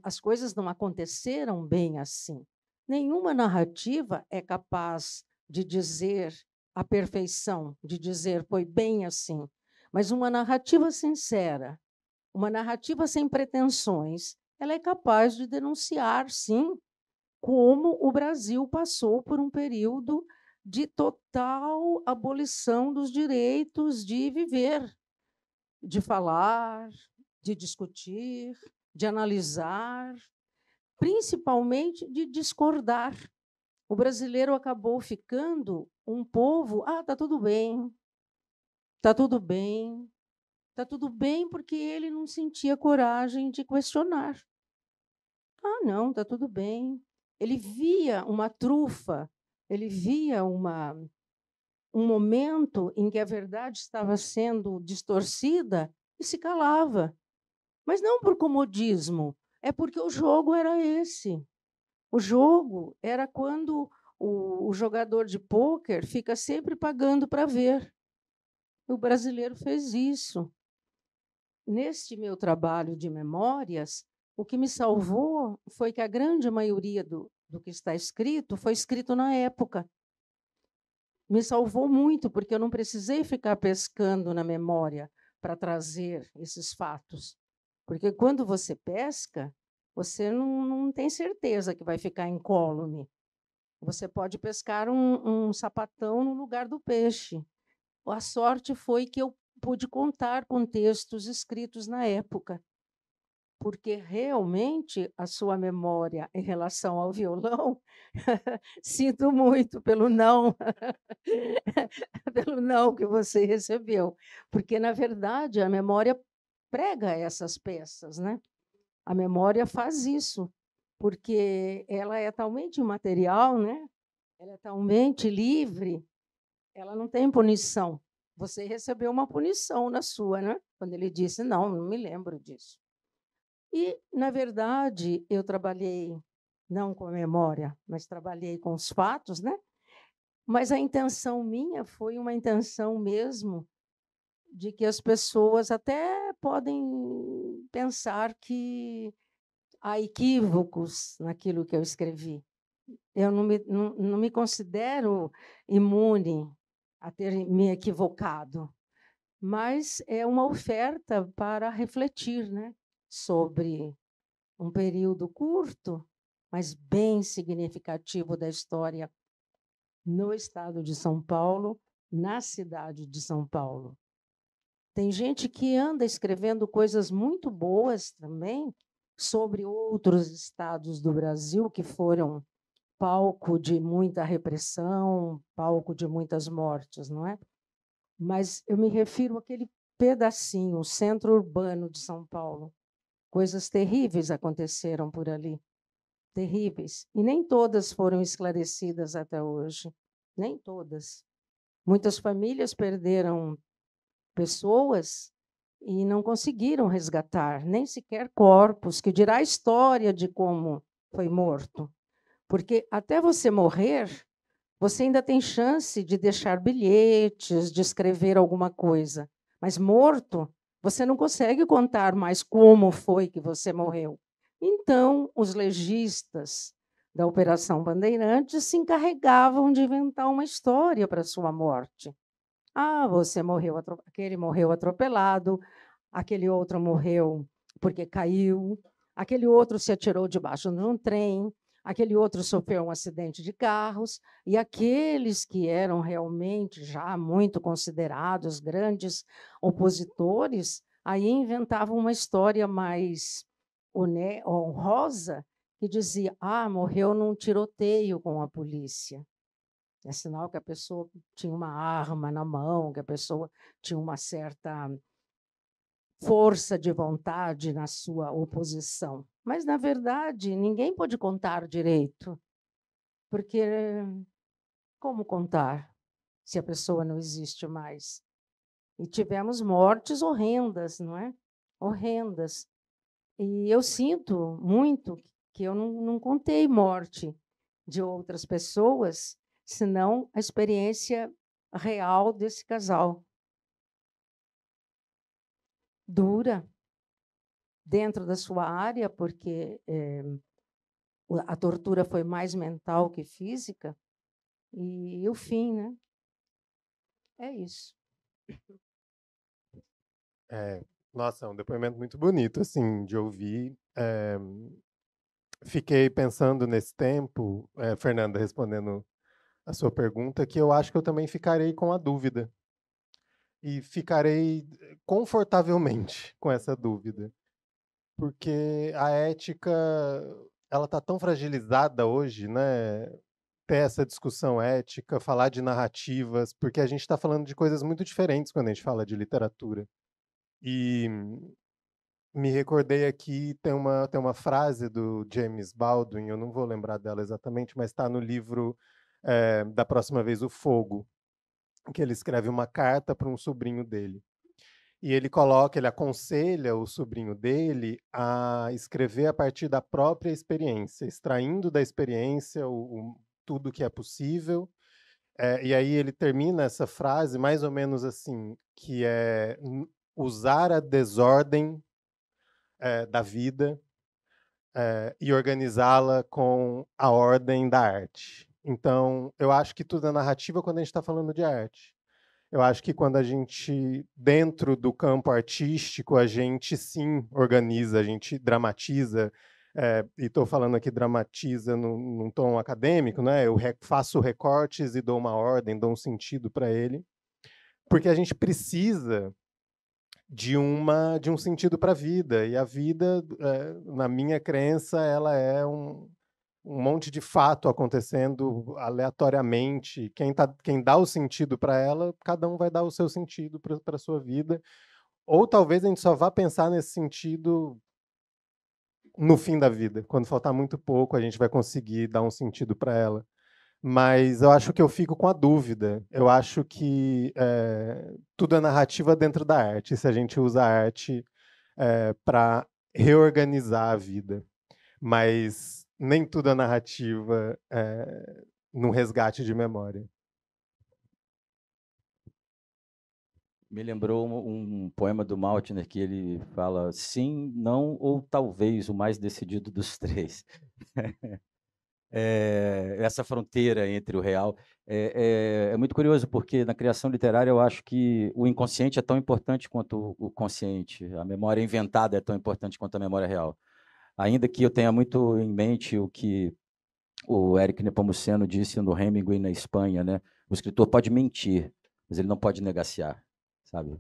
As coisas não aconteceram bem assim. Nenhuma narrativa é capaz de dizer a perfeição, de dizer foi bem assim. Mas uma narrativa sincera, uma narrativa sem pretensões, ela é capaz de denunciar, sim, como o Brasil passou por um período de total abolição dos direitos de viver, de falar, de discutir, de analisar, principalmente de discordar. O brasileiro acabou ficando um povo, está tudo bem, está tudo bem, está tudo bem, porque ele não sentia coragem de questionar. Não, está tudo bem. Ele via uma trufa, ele via um momento em que a verdade estava sendo distorcida e se calava. Mas não por comodismo, é porque o jogo era esse. O jogo era quando o jogador de pôquer fica sempre pagando para ver. O brasileiro fez isso. Neste meu trabalho de memórias, o que me salvou foi que a grande maioria do que está escrito foi escrito na época. Me salvou muito, porque eu não precisei ficar pescando na memória para trazer esses fatos. Porque quando você pesca, você não tem certeza que vai ficar incólume. Você pode pescar um sapatão no lugar do peixe. A sorte foi que eu pude contar com textos escritos na época, porque realmente a sua memória em relação ao violão, sinto muito pelo não, pelo não que você recebeu, porque, na verdade, a memória prega essas peças, né? A memória faz isso, porque ela é talmente imaterial, né? Ela é talmente livre, ela não tem punição. Você recebeu uma punição na sua, né? Quando ele disse, não me lembro disso. E, na verdade, eu trabalhei, não com a memória, mas trabalhei com os fatos, né? Mas a intenção minha foi uma intenção mesmo de que as pessoas até podem pensar que há equívocos naquilo que eu escrevi. Eu não me considero imune a ter me equivocado, mas é uma oferta para refletir, né, sobre um período curto, mas bem significativo da história no estado de São Paulo, na cidade de São Paulo. Tem gente que anda escrevendo coisas muito boas também sobre outros estados do Brasil que foram palco de muita repressão, palco de muitas mortes, não é? Mas eu me refiro àquele pedacinho, o centro urbano de São Paulo. Coisas terríveis aconteceram por ali, terríveis. E nem todas foram esclarecidas até hoje, nem todas. Muitas famílias perderam pessoas e não conseguiram resgatar, nem sequer corpos, que dirá a história de como foi morto. Porque até você morrer, você ainda tem chance de deixar bilhetes, de escrever alguma coisa. Mas morto, você não consegue contar mais como foi que você morreu. Então, os legistas da Operação Bandeirantes se encarregavam de inventar uma história para a sua morte. Ah, você morreu, aquele morreu atropelado, aquele outro morreu porque caiu, aquele outro se atirou debaixo de um trem, aquele outro sofreu um acidente de carros, e aqueles que eram realmente já muito considerados grandes opositores, aí inventavam uma história mais honrosa, que dizia: ah, morreu num tiroteio com a polícia. É sinal que a pessoa tinha uma arma na mão, que a pessoa tinha uma certa força de vontade na sua oposição. Mas, na verdade, ninguém pode contar direito, porque como contar se a pessoa não existe mais? E tivemos mortes horrendas, não é? Horrendas. E eu sinto muito que eu não contei morte de outras pessoas, senão a experiência real desse casal. Dura, dentro da sua área, porque a tortura foi mais mental que física, e o fim, né? É isso. Nossa, é um depoimento muito bonito, assim, de ouvir. Fiquei pensando nesse tempo, Fernanda, respondendo a sua pergunta, que eu acho que eu também ficarei com a dúvida. E ficarei confortavelmente com essa dúvida. Porque a ética, ela está tão fragilizada hoje, né? Ter essa discussão ética, falar de narrativas, porque a gente está falando de coisas muito diferentes quando a gente fala de literatura. E me recordei aqui, tem uma frase do James Baldwin, eu não vou lembrar dela exatamente, mas está no livro Da Próxima Vez, O Fogo, que ele escreve uma carta para um sobrinho dele. E ele aconselha o sobrinho dele a escrever a partir da própria experiência, extraindo da experiência tudo que é possível. E aí ele termina essa frase mais ou menos assim, que é usar a desordem da vida e organizá-la com a ordem da arte. Então, eu acho que tudo é narrativa quando a gente está falando de arte. Eu acho que quando a gente, dentro do campo artístico, a gente sim organiza, a gente dramatiza, e estou falando aqui dramatiza num tom acadêmico, né? Eu faço recortes e dou uma ordem, dou um sentido para ele, porque a gente precisa de um sentido para a vida, e a vida, na minha crença, ela é um monte de fato acontecendo aleatoriamente. Quem dá o sentido para ela, cada um vai dar o seu sentido para a sua vida. Ou talvez a gente só vá pensar nesse sentido no fim da vida. Quando faltar muito pouco, a gente vai conseguir dar um sentido para ela. Mas eu acho que eu fico com a dúvida. Eu acho que tudo é narrativa dentro da arte, se a gente usa a arte para reorganizar a vida. Mas nem tudo é narrativa num resgate de memória. Me lembrou um poema do Maltner que ele fala sim, não ou talvez o mais decidido dos três. Essa fronteira entre o real é muito curioso, porque na criação literária eu acho que o inconsciente é tão importante quanto o consciente, a memória inventada é tão importante quanto a memória real. Ainda que eu tenha muito em mente o que o Éric Nepomuceno disse no Hemingway na Espanha, né? O escritor pode mentir, mas ele não pode negaciar, sabe?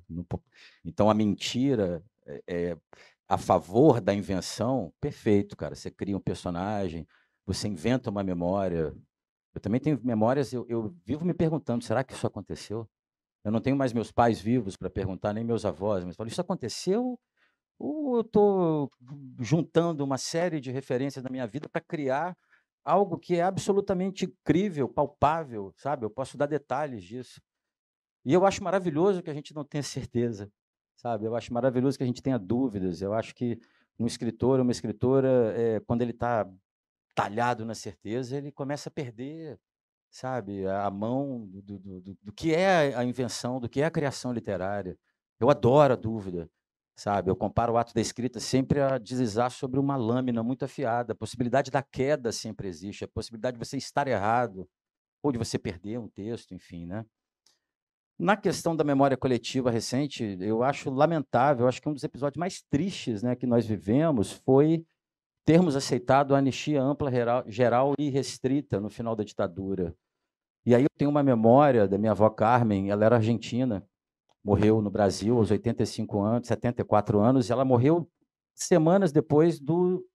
Então a mentira é a favor da invenção, perfeito, cara. Você cria um personagem, você inventa uma memória. Eu também tenho memórias, eu vivo me perguntando, será que isso aconteceu? Eu não tenho mais meus pais vivos para perguntar, nem meus avós, mas falo, isso aconteceu? Ou eu estou juntando uma série de referências na minha vida para criar algo que é absolutamente crível, palpável, sabe? Eu posso dar detalhes disso. E eu acho maravilhoso que a gente não tenha certeza, sabe? Eu acho maravilhoso que a gente tenha dúvidas. Eu acho que um escritor, uma escritora, quando ele está talhado na certeza, ele começa a perder, sabe, a mão do que é a invenção, do que é a criação literária. Eu adoro a dúvida, sabe? Eu comparo o ato da escrita sempre a deslizar sobre uma lâmina muito afiada. A possibilidade da queda sempre existe, a possibilidade de você estar errado, ou de você perder um texto, enfim, né? Na questão da memória coletiva recente, eu acho lamentável, eu acho que um dos episódios mais tristes, né, que nós vivemos foi termos aceitado a anistia ampla, geral e restrita no final da ditadura. E aí eu tenho uma memória da minha avó Carmen, ela era argentina, morreu no Brasil aos 85 anos, 74 anos, e ela morreu semanas depois do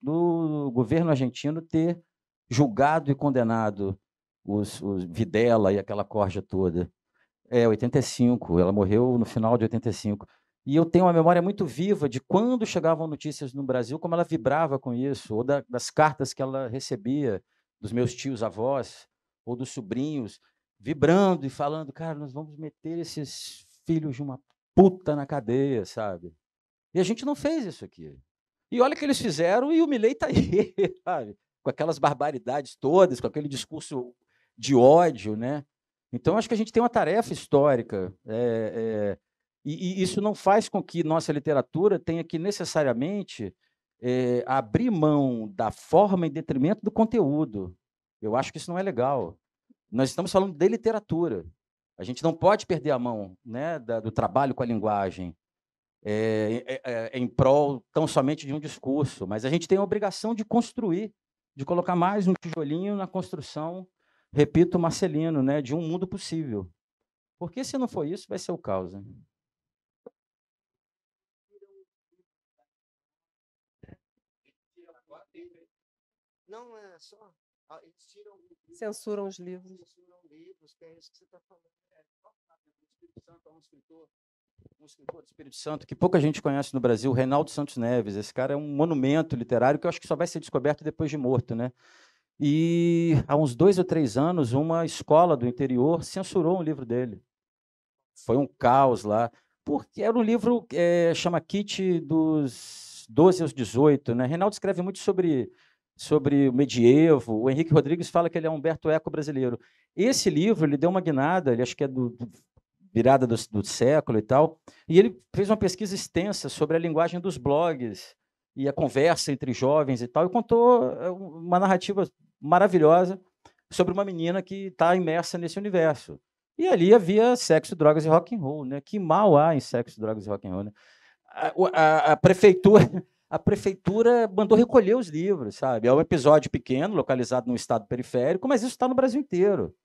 governo argentino ter julgado e condenado os Videla e aquela corja toda. 85, ela morreu no final de 85. E eu tenho uma memória muito viva de quando chegavam notícias no Brasil, como ela vibrava com isso, ou das cartas que ela recebia dos meus tios-avós, ou dos sobrinhos, vibrando e falando, cara, nós vamos meter esses filhos de uma puta na cadeia, sabe? E a gente não fez isso aqui. E olha que eles fizeram e o Milei está aí, sabe? Com aquelas barbaridades todas, com aquele discurso de ódio, né? Então, acho que a gente tem uma tarefa histórica, e isso não faz com que nossa literatura tenha que necessariamente abrir mão da forma em detrimento do conteúdo. Eu acho que isso não é legal. Nós estamos falando de literatura. A gente não pode perder a mão, né, do trabalho com a linguagem em prol tão somente de um discurso, mas a gente tem a obrigação de construir, de colocar mais um tijolinho na construção, repito, Marcelino, né, de um mundo possível. Porque se não for isso, vai ser o caos. Né? Não é só. Eles tiram. Censuram os livros. Censuram livros, que é isso que você está falando. O Espírito Santo é um escritor do Espírito Santo que pouca gente conhece no Brasil, Reinaldo Santos Neves. Esse cara é um monumento literário que eu acho que só vai ser descoberto depois de morto, né? E há uns 2 ou 3 anos, uma escola do interior censurou um livro dele. Foi um caos lá, porque era um livro chama Kit dos 12 aos 18, né? Reinaldo escreve muito sobre o medievo. O Henrique Rodrigues fala que ele é Humberto Eco brasileiro. Esse livro ele deu uma guinada, ele acho que é do virada do século e tal, e ele fez uma pesquisa extensa sobre a linguagem dos blogs e a conversa entre jovens e tal, e contou uma narrativa maravilhosa sobre uma menina que está imersa nesse universo. E ali havia sexo, drogas e rock and roll, né? Que mal há em sexo, drogas e rock and roll, né? A prefeitura mandou recolher os livros, sabe? É um episódio pequeno, localizado num estado periférico, mas isso está no Brasil inteiro.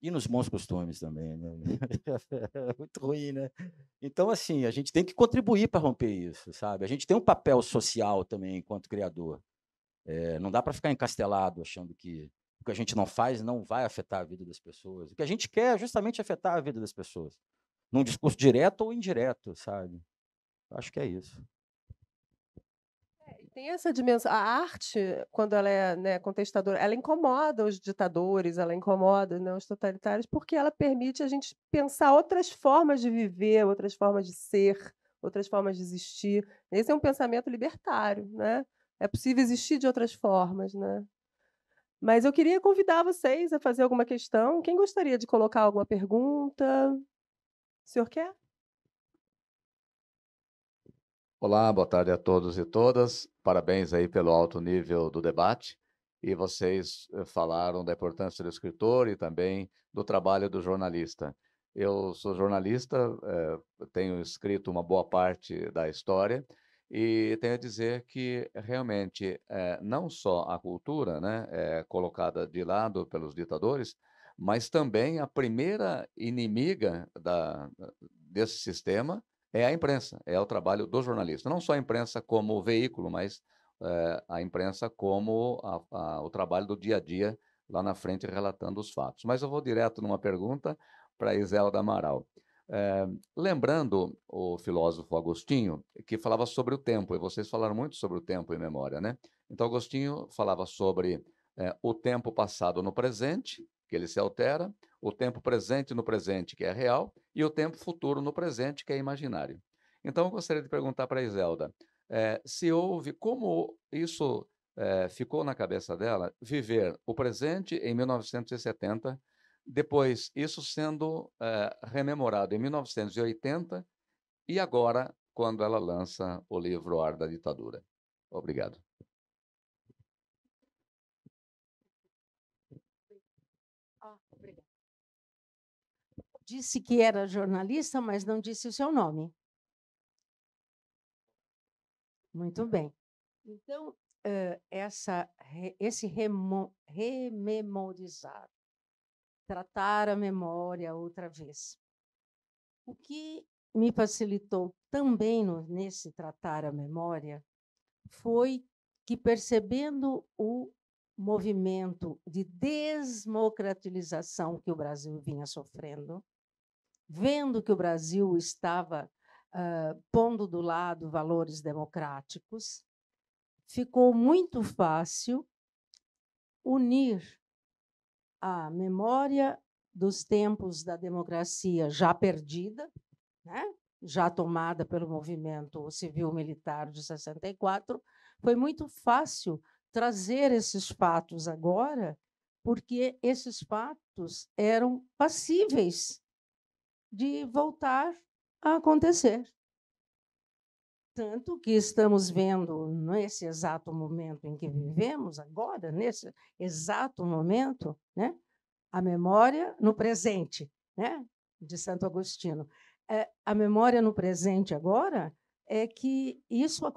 E nos bons costumes também, né? É muito ruim, né? Então, assim, a gente tem que contribuir para romper isso, sabe? A gente tem um papel social também enquanto criador. Não dá para ficar encastelado achando que o que a gente não faz não vai afetar a vida das pessoas. O que a gente quer é justamente afetar a vida das pessoas, num discurso direto ou indireto, sabe? Acho que é isso. Tem essa dimensão. A arte, quando ela é, né, contestadora, ela incomoda os ditadores, ela incomoda, né, os totalitários, porque ela permite a gente pensar outras formas de viver, outras formas de ser, outras formas de existir. Esse é um pensamento libertário, né? É possível existir de outras formas, né? Mas eu queria convidar vocês a fazer alguma questão. Quem gostaria de colocar alguma pergunta? O senhor quer? Olá, boa tarde a todos e todas. Parabéns aí pelo alto nível do debate. E vocês falaram da importância do escritor e também do trabalho do jornalista. Eu sou jornalista, tenho escrito uma boa parte da história e tenho a dizer que realmente não só a cultura, né, é colocada de lado pelos ditadores, mas também a primeira inimiga desse sistema é a imprensa, é o trabalho do jornalista. Não só a imprensa como veículo, mas a imprensa como o trabalho do dia a dia lá na frente relatando os fatos. Mas eu vou direto numa pergunta para Iselda Amaral. Lembrando o filósofo Agostinho, que falava sobre o tempo, e vocês falaram muito sobre o tempo e memória, né? Então, Agostinho falava sobre o tempo passado no presente, que ele se altera, o tempo presente no presente, que é real, e o tempo futuro no presente, que é imaginário. Então, eu gostaria de perguntar para a Iselda, se houve, como isso ficou na cabeça dela, viver o presente em 1970, depois isso sendo rememorado em 1980 e agora, quando ela lança o livro Ar da Ditadura. Obrigado. Obrigada. Disse que era jornalista, mas não disse o seu nome. Muito bem. Então, esse rememorizar, tratar a memória outra vez. O que me facilitou também nesse tratar a memória foi que, percebendo o movimento de desmocratização que o Brasil vinha sofrendo, vendo que o Brasil estava pondo do lado valores democráticos, ficou muito fácil unir a memória dos tempos da democracia já perdida, né? Já tomada pelo movimento civil-militar de 64, foi muito fácil trazer esses fatos agora, porque esses fatos eram passíveis de voltar a acontecer. Tanto que estamos vendo, nesse exato momento em que vivemos agora, nesse exato momento, né, a memória no presente, né, de Santo Agostinho. A memória no presente agora é que isso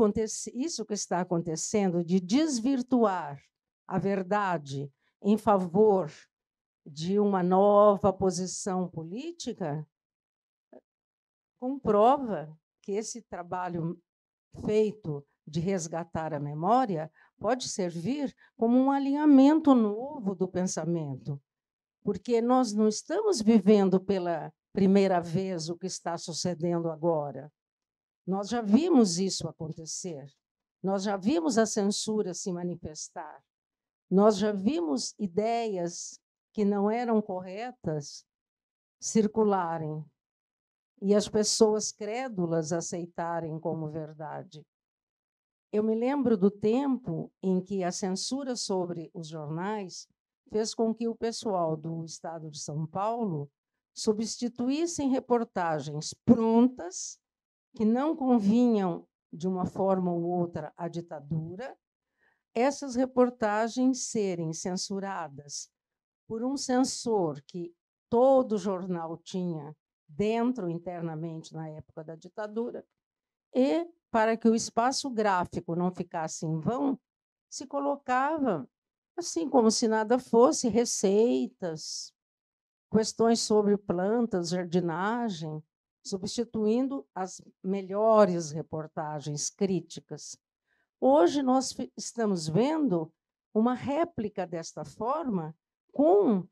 que está acontecendo de desvirtuar a verdade em favor de uma nova posição política comprova que esse trabalho feito de resgatar a memória pode servir como um alinhamento novo do pensamento, porque nós não estamos vivendo pela primeira vez o que está sucedendo agora. Nós já vimos isso acontecer, nós já vimos a censura se manifestar, nós já vimos ideias que não eram corretas circularem e as pessoas crédulas aceitarem como verdade. Eu me lembro do tempo em que a censura sobre os jornais fez com que o pessoal do estado de São Paulo substituíssem reportagens prontas, que não convinham de uma forma ou outra à ditadura, essas reportagens serem censuradas por um censor que todo jornal tinha dentro, internamente, na época da ditadura, e, para que o espaço gráfico não ficasse em vão, se colocava, assim como se nada fosse, receitas, questões sobre plantas, jardinagem, substituindo as melhores reportagens críticas. Hoje nós estamos vendo uma réplica desta forma com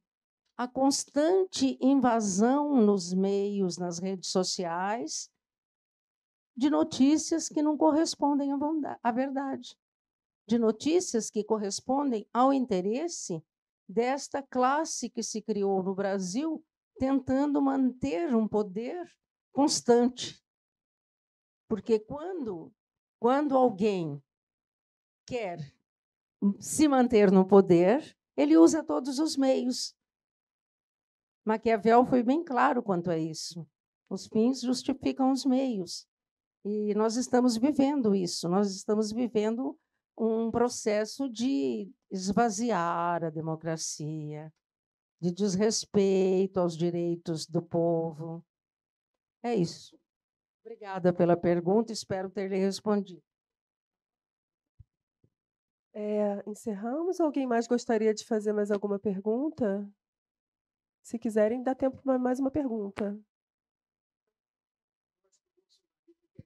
a constante invasão nos meios, nas redes sociais, de notícias que não correspondem à verdade, de notícias que correspondem ao interesse desta classe que se criou no Brasil, tentando manter um poder constante. Porque quando alguém quer se manter no poder, ele usa todos os meios. Maquiavel foi bem claro quanto a isso. Os fins justificam os meios. E nós estamos vivendo isso, nós estamos vivendo um processo de esvaziar a democracia, de desrespeito aos direitos do povo. É isso. Obrigada pela pergunta, espero ter lhe respondido. Encerramos. Alguém mais gostaria de fazer mais alguma pergunta? Se quiserem, dá tempo para mais uma pergunta.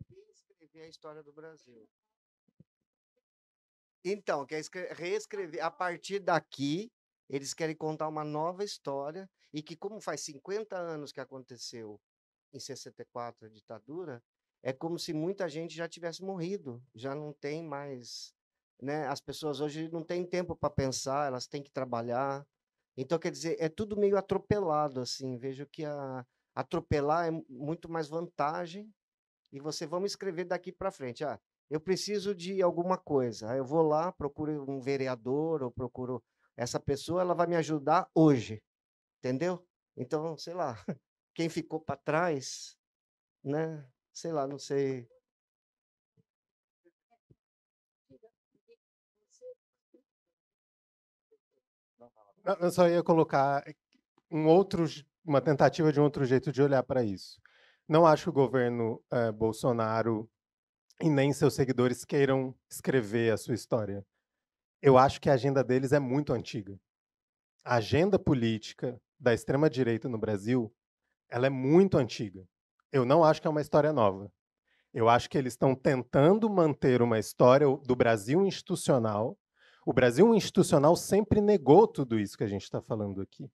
Reescrever a história do Brasil. Então, quer reescrever. A partir daqui, eles querem contar uma nova história e que, como faz 50 anos que aconteceu em 64 a ditadura, é como se muita gente já tivesse morrido, já não tem mais, né? As pessoas hoje não têm tempo para pensar, elas têm que trabalhar. Então, quer dizer, é tudo meio atropelado, assim. Vejo que atropelar é muito mais vantagem e vamos escrever daqui para frente. Eu preciso de alguma coisa. Aí eu vou lá, procuro um vereador, ou procuro essa pessoa, ela vai me ajudar hoje, entendeu? Então, sei lá, quem ficou para trás, né? Sei lá, não sei. Eu só ia colocar uma tentativa de um outro jeito de olhar para isso. Não acho que o governo Bolsonaro e nem seus seguidores queiram escrever a sua história. Eu acho que a agenda deles é muito antiga. A agenda política da extrema-direita no Brasil, ela é muito antiga. Eu não acho que é uma história nova. Eu acho que eles estão tentando manter uma história do Brasil institucional. O Brasil institucional sempre negou tudo isso que a gente está falando aqui.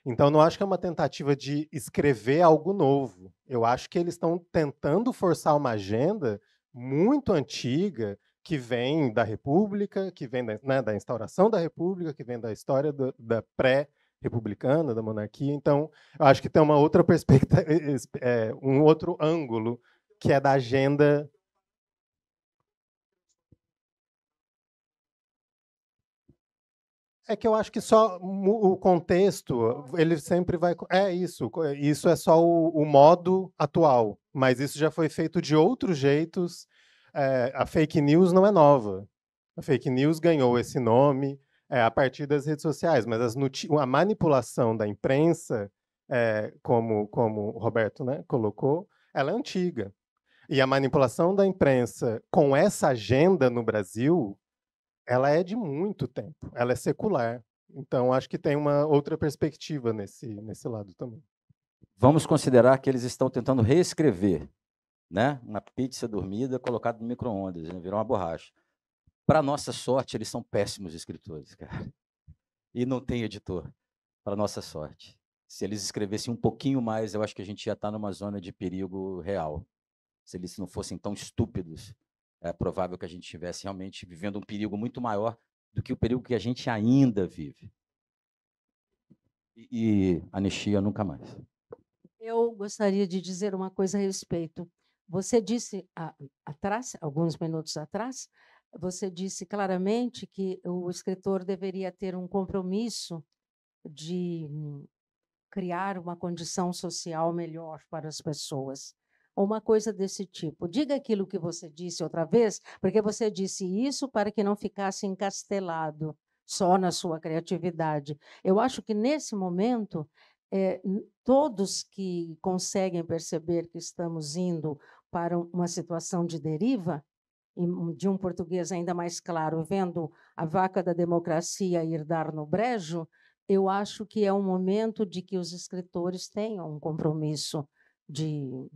Então, não acho que é uma tentativa de escrever algo novo. Eu acho que eles estão tentando forçar uma agenda muito antiga que vem da República, que vem da instauração da República, que vem da história da pré-republicana, da monarquia. Então, eu acho que tem uma outra perspectiva, um outro ângulo, que é da agenda. É que eu acho que só o contexto, ele sempre vai. Isso é só o modo atual, mas isso já foi feito de outros jeitos. A fake news não é nova. A fake news ganhou esse nome a partir das redes sociais, mas a manipulação da imprensa, como o Roberto, né, colocou, ela é antiga. E a manipulação da imprensa com essa agenda no Brasil, ela é de muito tempo, ela é secular. Então, acho que tem uma outra perspectiva nesse lado também. Vamos considerar que eles estão tentando reescrever, né? Uma pizza dormida colocada no micro-ondas, né? Virou uma borracha. Para nossa sorte, eles são péssimos escritores, cara. E não tem editor, para nossa sorte. Se eles escrevessem um pouquinho mais, eu acho que a gente ia estar numa zona de perigo real. Se eles não fossem tão estúpidos, é provável que a gente estivesse realmente vivendo um perigo muito maior do que o perigo que a gente ainda vive. E anistia nunca mais. Eu gostaria de dizer uma coisa a respeito. Você disse atrás, alguns minutos atrás, você disse claramente que o escritor deveria ter um compromisso de criar uma condição social melhor para as pessoas, ou uma coisa desse tipo. Diga aquilo que você disse outra vez, porque você disse isso para que não ficasse encastelado só na sua criatividade. Eu acho que, nesse momento, todos que conseguem perceber que estamos indo para uma situação de deriva, de um português ainda mais claro, vendo a vaca da democracia ir dar no brejo, eu acho que é um momento de que os escritores tenham um compromisso de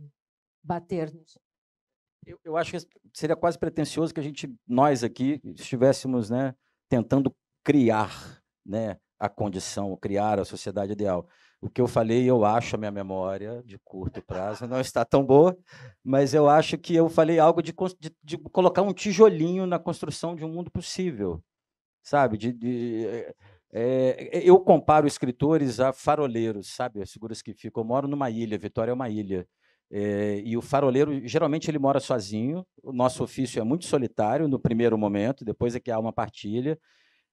bater nisso. Eu acho que seria quase pretensioso que nós aqui, estivéssemos, né, tentando criar, né, a condição, criar a sociedade ideal. O que eu falei, eu acho, a minha memória de curto prazo não está tão boa, mas eu acho que eu falei algo de colocar um tijolinho na construção de um mundo possível, sabe? Eu comparo escritores a faroleiros, sabe? As figuras que ficam. Eu moro numa ilha, Vitória é uma ilha. E o faroleiro, geralmente, ele mora sozinho. O nosso ofício é muito solitário no primeiro momento, depois é que há uma partilha.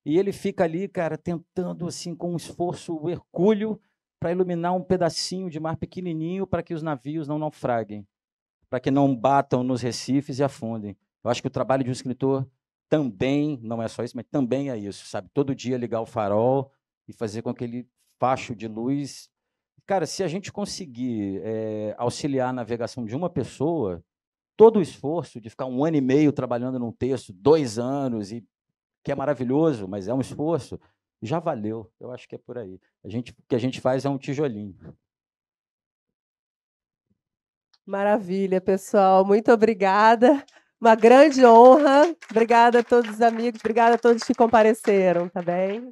E ele fica ali, cara, tentando, assim, com um esforço hercúleo, para iluminar um pedacinho de mar pequenininho para que os navios não naufraguem, para que não batam nos recifes e afundem. Eu acho que o trabalho de um escritor também, não é só isso, mas também é isso, sabe? Todo dia ligar o farol e fazer com aquele facho de luz. Cara, se a gente conseguir auxiliar a navegação de uma pessoa, todo o esforço de ficar 1 ano e meio trabalhando num texto, 2 anos, e que é maravilhoso, mas é um esforço, já valeu. Eu acho que é por aí. O que a gente faz é um tijolinho. Maravilha, pessoal. Muito obrigada. Uma grande honra. Obrigada a todos os amigos, obrigada a todos que compareceram, tá bem?